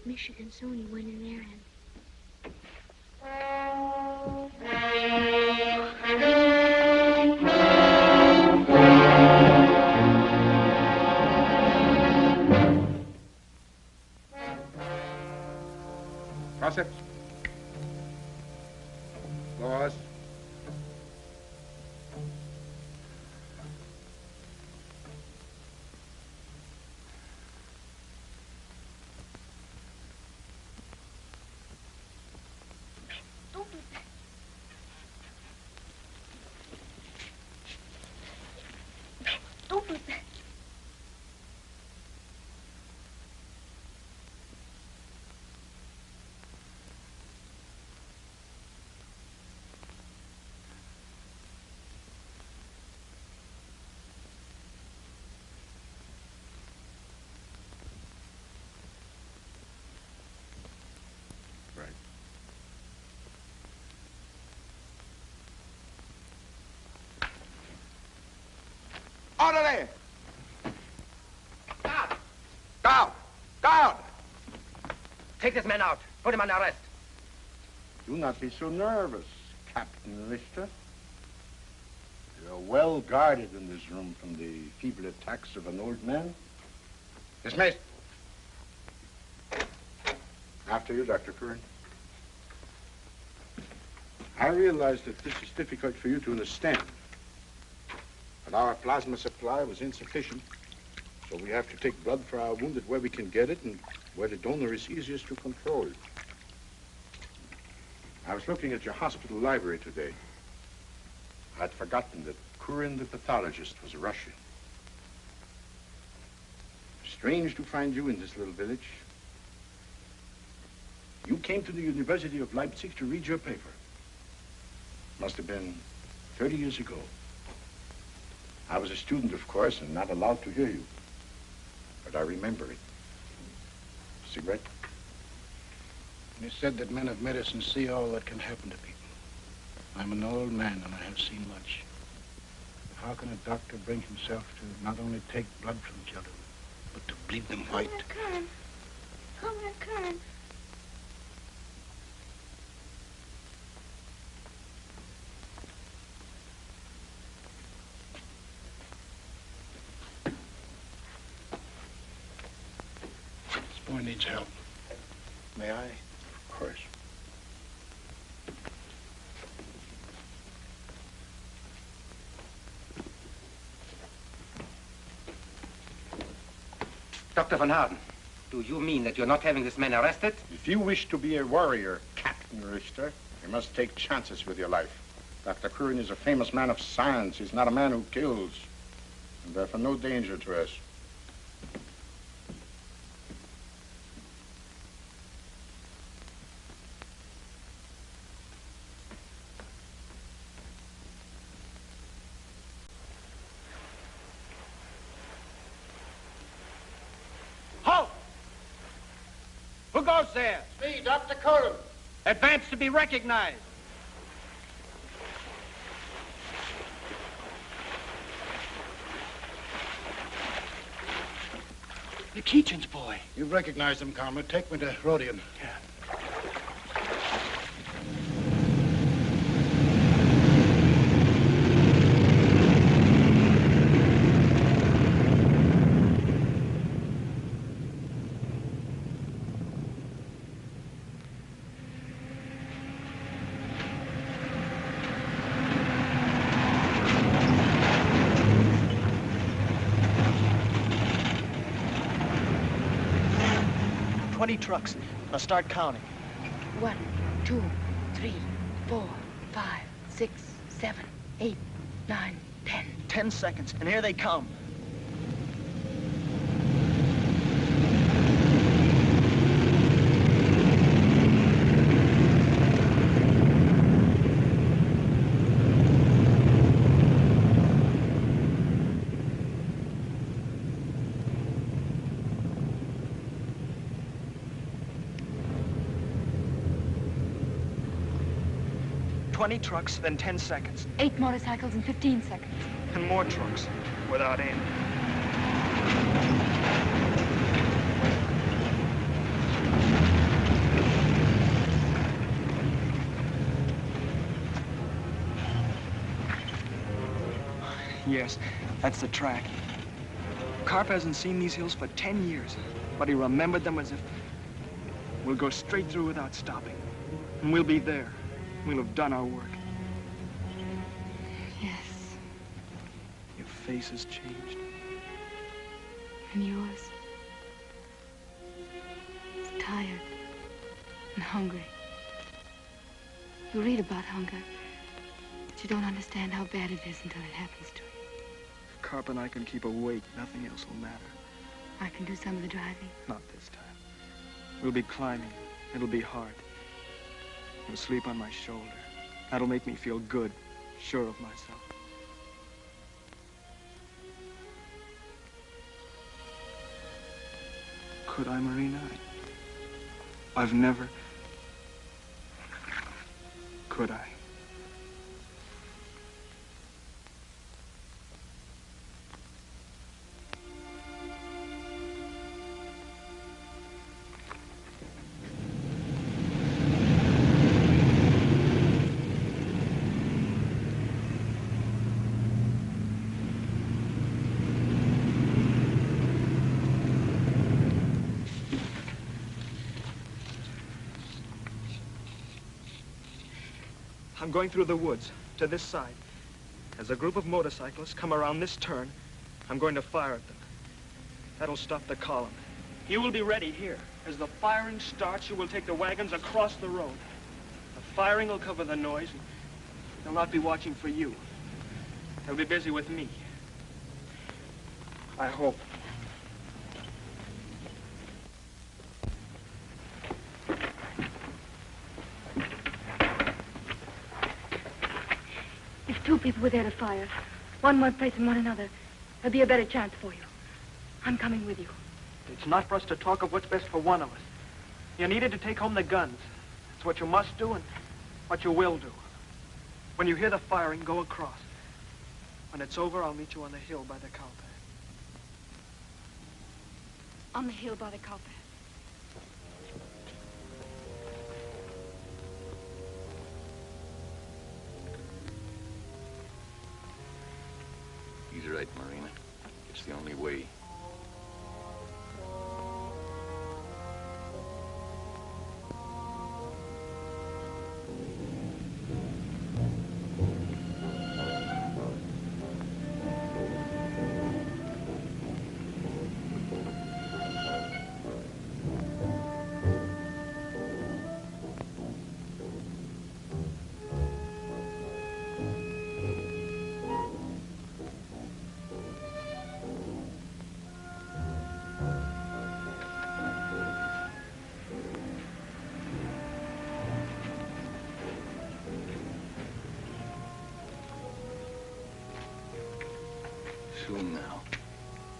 Michigan Sony went in there Gossip. Laws. Don't do that. No, don't do that. Right. Orderly! Down! Down! Take this man out. Put him under arrest. Do not be so nervous, Captain Richter. You're well guarded in this room from the feeble attacks of an old man. Dismissed. After you, Dr. Curran. I realize that this is difficult for you to understand. But our plasma supply was insufficient, so we have to take blood for our wounded where we can get it and where the donor is easiest to control. I was looking at your hospital library today. I'd forgotten that Curran, the pathologist, was a Russian. Strange to find you in this little village. You came to the University of Leipzig to read your paper. Must have been 30 years ago. I was a student, of course, and not allowed to hear you. But I remember it. Cigarette? It is said that men of medicine see all that can happen to people. I'm an old man, and I have seen much. How can a doctor bring himself to not only take blood from children, but to bleed them white? Curran. Hellman, Curran. This boy needs help. May I? Of course. Dr. Van Harden, do you mean that you're not having this man arrested? If you wish to be a warrior, Captain Richter, you must take chances with your life. Dr. Curran is a famous man of science. He's not a man who kills, and therefore no danger to us. Halt! Who goes there? Me, Dr. Curran. Advance to be recognized. The Keechan's boy. You've recognized him, comrade. Take me to Rodion. Yeah. 20 trucks. Now start counting. 1, 2, 3, 4, 5, 6, 7, 8, 9, 10. 10 seconds, and here they come. Twenty trucks, then 10 seconds. 8 motorcycles in 15 seconds. And more trucks, without aim. Yes, that's the track. Carp hasn't seen these hills for 10 years, but he remembered them as if we'll go straight through without stopping. And we'll be there. We'll have done our work. Yes. Your face has changed. And yours? It's tired and hungry. You read about hunger, but you don't understand how bad it is until it happens to you. If Carp and I can keep awake, nothing else will matter. I can do some of the driving. Not this time. We'll be climbing. It'll be hard. You'll sleep on my shoulder. That'll make me feel good, sure of myself. Could I, Marina? I've never... Could I? I'm going through the woods, to this side. As a group of motorcyclists come around this turn, I'm going to fire at them. That'll stop the column. You will be ready here. As the firing starts, you will take the wagons across the road. The firing will cover the noise, and they'll not be watching for you. They'll be busy with me. I hope. If 2 people were there to fire, one place and one another, there'd be a better chance for you. I'm coming with you. It's not for us to talk of what's best for one of us. You needed to take home the guns. It's what you must do and what you will do. When you hear the firing, go across. When it's over, I'll meet you on the hill by the cow path. On the hill by the cow path. He's right, Marina. It's the only way. Soon now.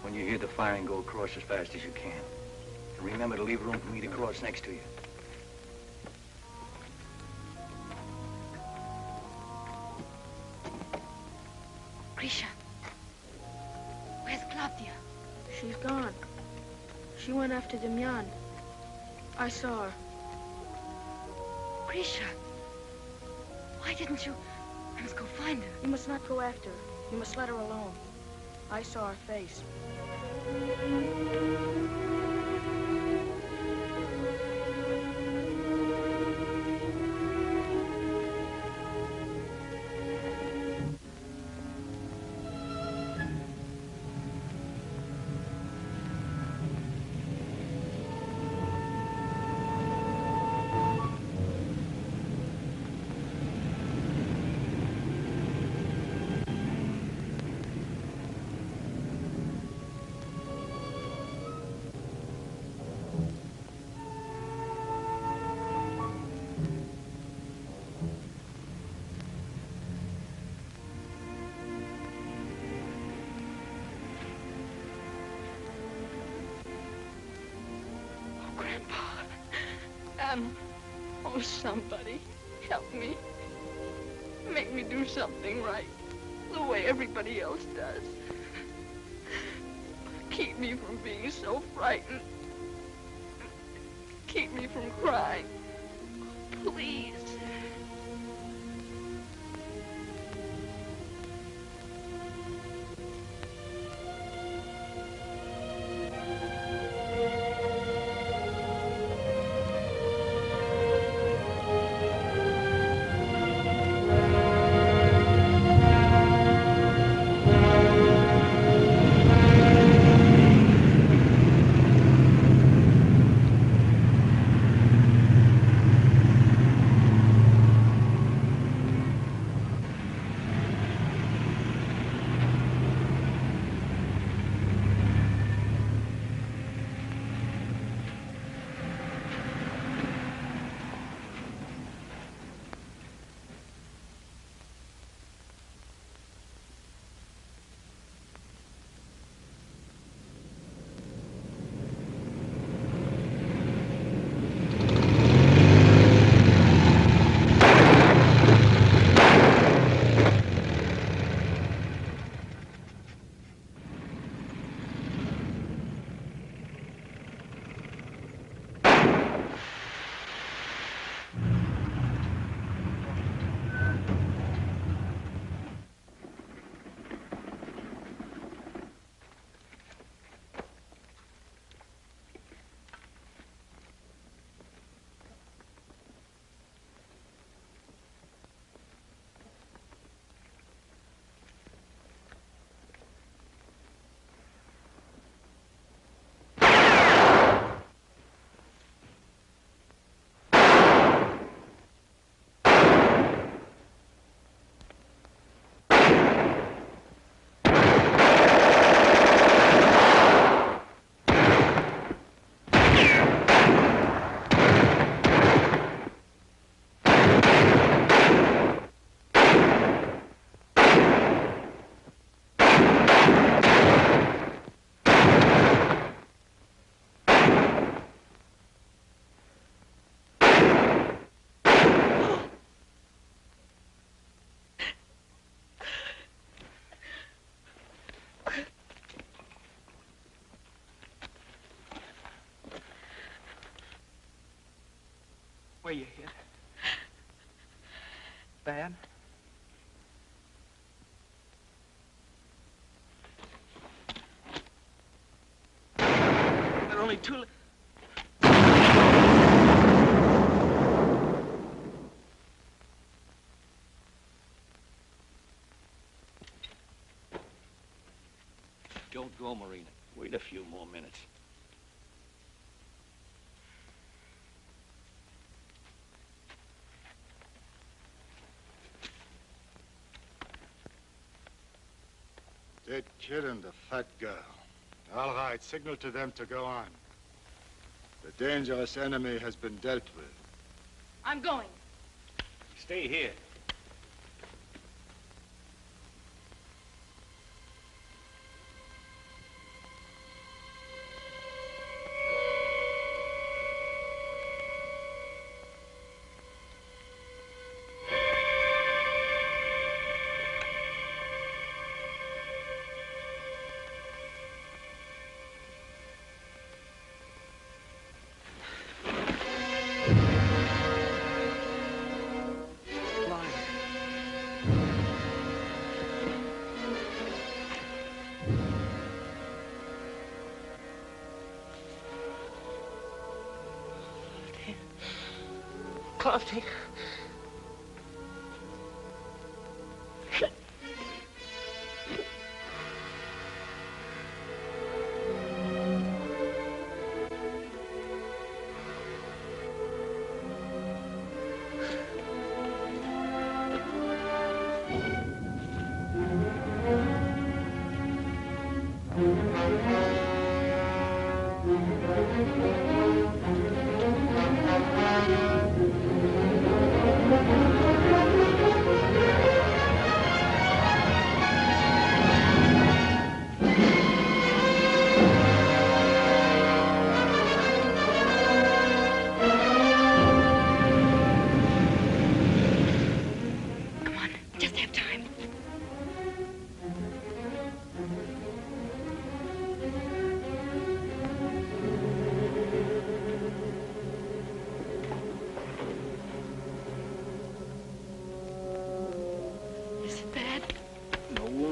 When you hear the firing, go across as fast as you can. And remember to leave room for me to cross next to you. Grisha, where's Claudia? She's gone. She went after Demyan. I saw her. Grisha, why didn't you? I must go find her. You must not go after her. You must let her alone. I saw her face. Oh, somebody, help me. Make me do something right, the way everybody else does. Keep me from being so frightened. Keep me from crying. Please. Where you hit? Bad? There are only two... Don't go, Marina. Wait a few more minutes. Dead kid and the fat girl. All right, signal to them to go on. The dangerous enemy has been dealt with. I'm going. Stay here. Coffee.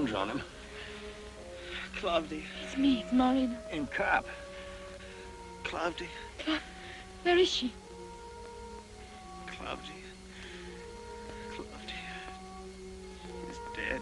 wounds on him. Claudia. It's me, it's Marina. And Cop. Claudia. Where is she? Claudia. Claudia. He's dead.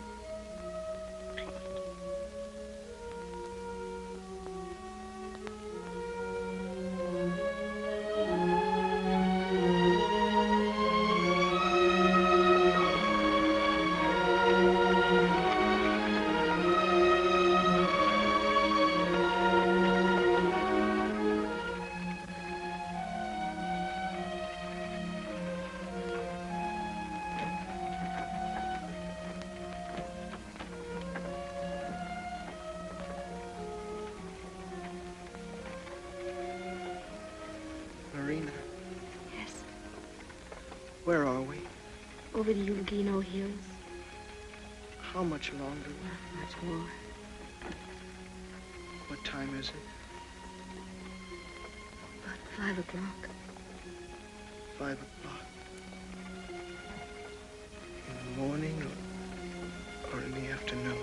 Marina. Yes. Where are we? Over the Ulugino Hills. How much longer? Not much more. What time is it? About 5 o'clock. 5 o'clock. In the morning or in the afternoon?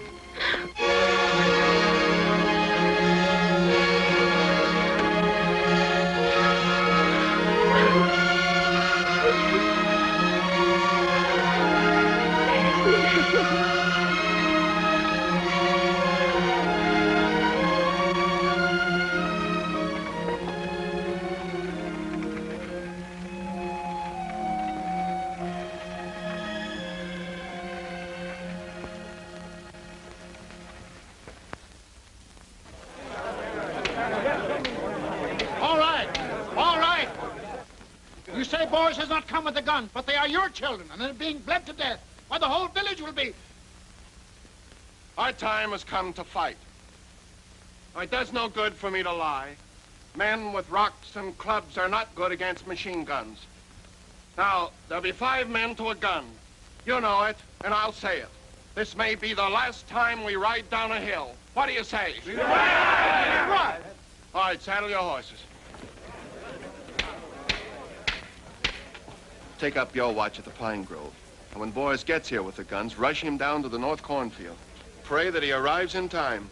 All right. You say Boris has not come with the gun, but they are your children, and they're being bled to death. Why, the whole village will be... Our time has come to fight. It does no good for me to lie. Men with rocks and clubs are not good against machine guns. Now, there'll be 5 men to a gun. You know it, and I'll say it. This may be the last time we ride down a hill. What do you say? Right. All right, saddle your horses. Take up your watch at the Pine Grove. And when Boris gets here with the guns, rush him down to the North Cornfield. Pray that he arrives in time.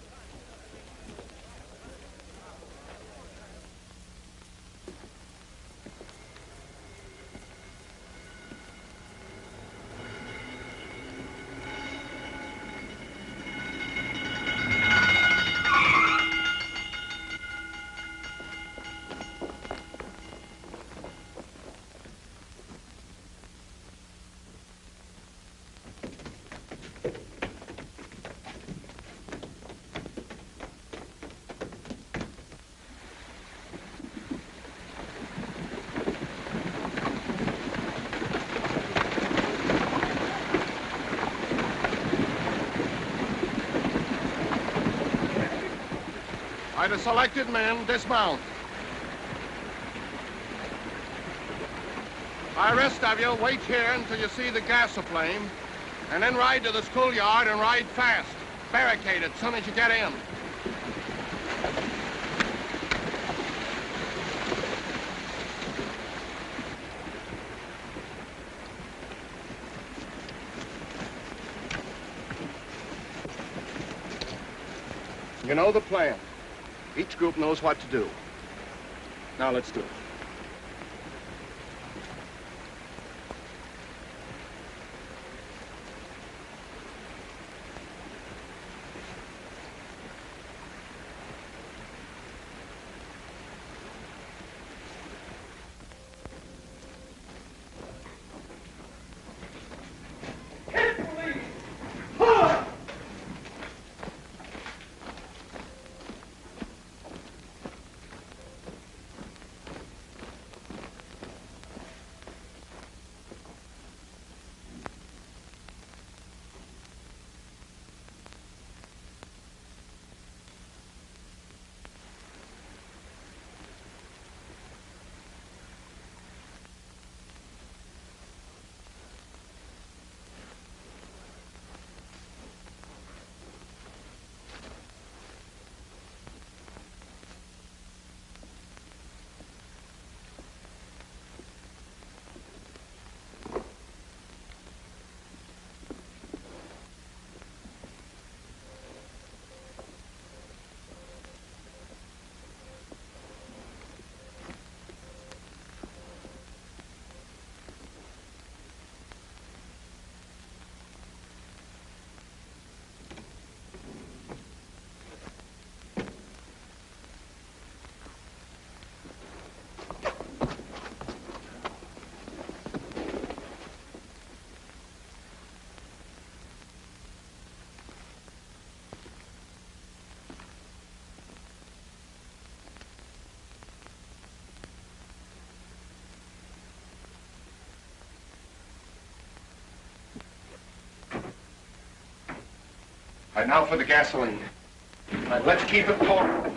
The selected men dismount. The rest of you wait here until you see the gas aflame, and then ride to the schoolyard and ride fast. Barricade it as soon as you get in. You know the plan. Each group knows what to do. Now let's do it. All right, now for the gasoline. All right, let's keep it pouring.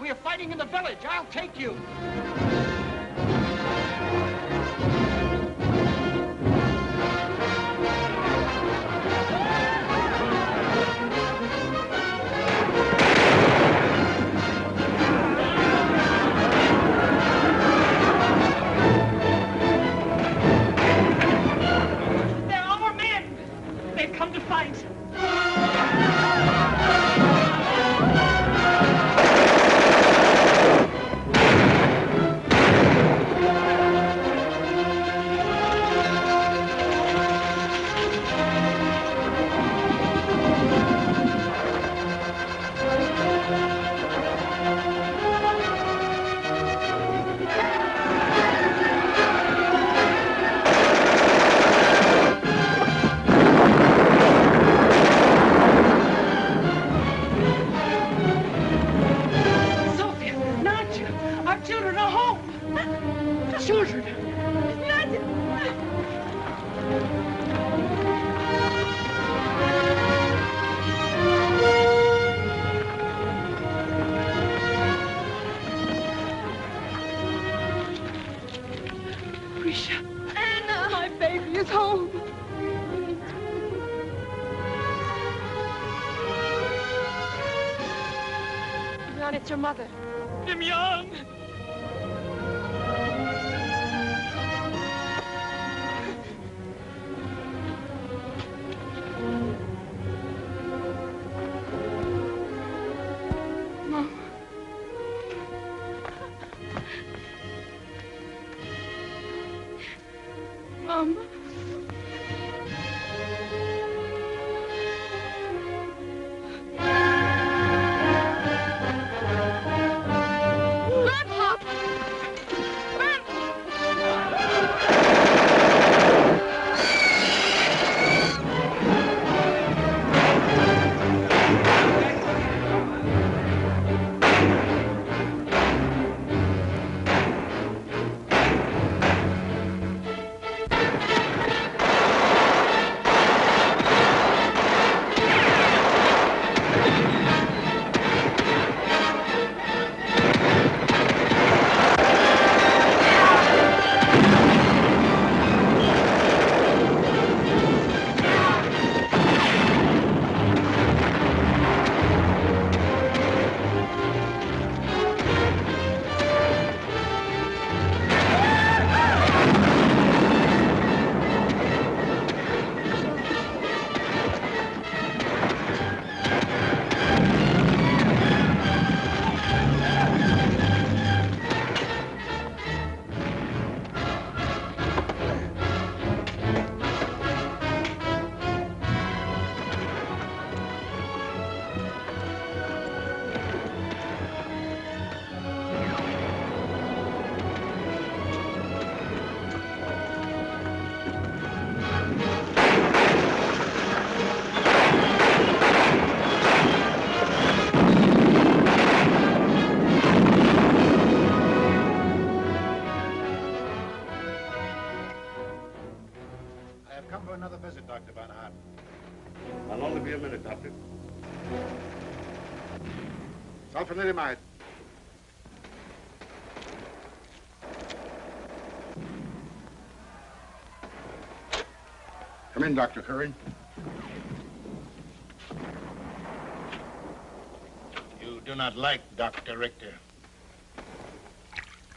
We are fighting in the village. I'll take you. They're our men. They've come to fight. It's your mother. I'm young. Mom. Mom. come for another visit, Dr. Van Hart. I'll only be a minute, Doctor. Sulfanilamide. Come in, Dr. Curran. You do not like Dr. Richter.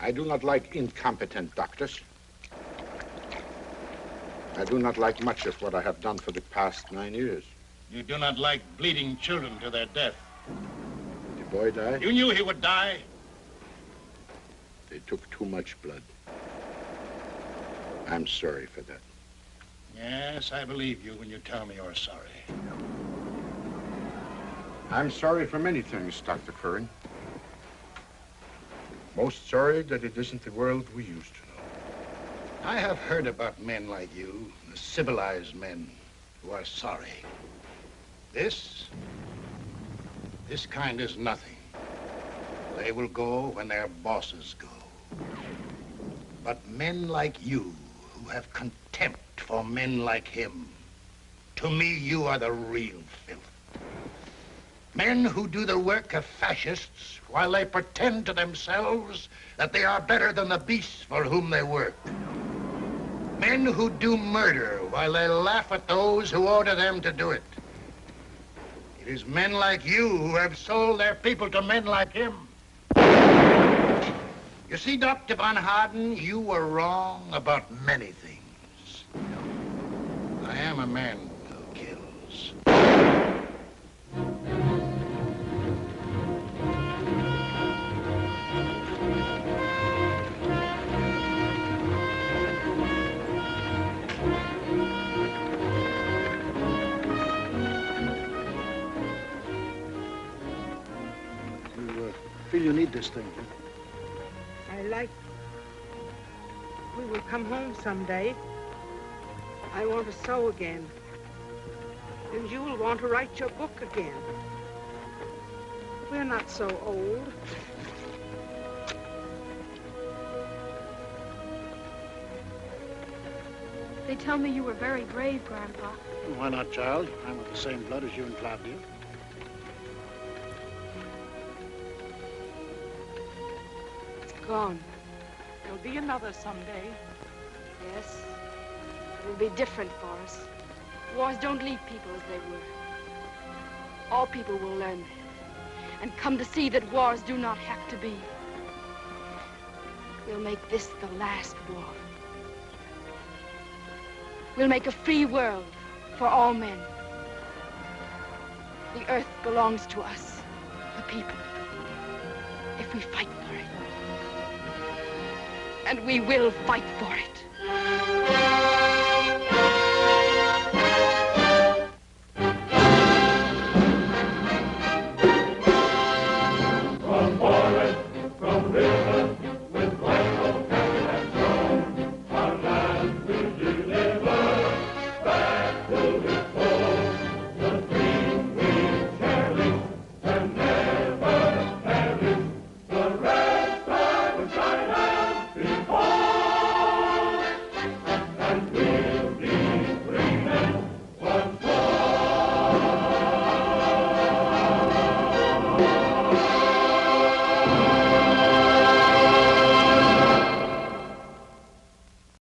I do not like incompetent doctors. I do not like much of what I have done for the past 9 years. You do not like bleeding children to their death. The boy died? You knew he would die. They took too much blood. I'm sorry for that. Yes, I believe you when you tell me you're sorry. I'm sorry for many things, Dr. Curran. Most sorry that it isn't the world we used to know. I have heard about men like you, the civilized men who are sorry. This kind is nothing. They will go when their bosses go. But men like you, who have contempt for men like him, to me, you are the real filth. Men who do the work of fascists while they pretend to themselves that they are better than the beasts for whom they work. Men who do murder while they laugh at those who order them to do it. It is men like you who have sold their people to men like him. You see, Dr. Van Harden, you were wrong about many things. I am a man who kills. You feel you need this thing, huh? We will come home someday. I want to sew again. And you will want to write your book again. We're not so old. They tell me you were very brave, Grandpa. Why not, child? I'm of the same blood as you and Claudia. It's gone. There'll be another someday. Yes. It'll be different for us. Wars don't leave people as they were. All people will learn that and come to see that wars do not have to be. We'll make this the last war. We'll make a free world for all men. The earth belongs to us, the people, if we fight for it. And we will fight for it. From forest, from river, with rifle, cannon, and stone, our land will deliver, back to its home. The dream we cherish can never perish. The red star will shine out before, and we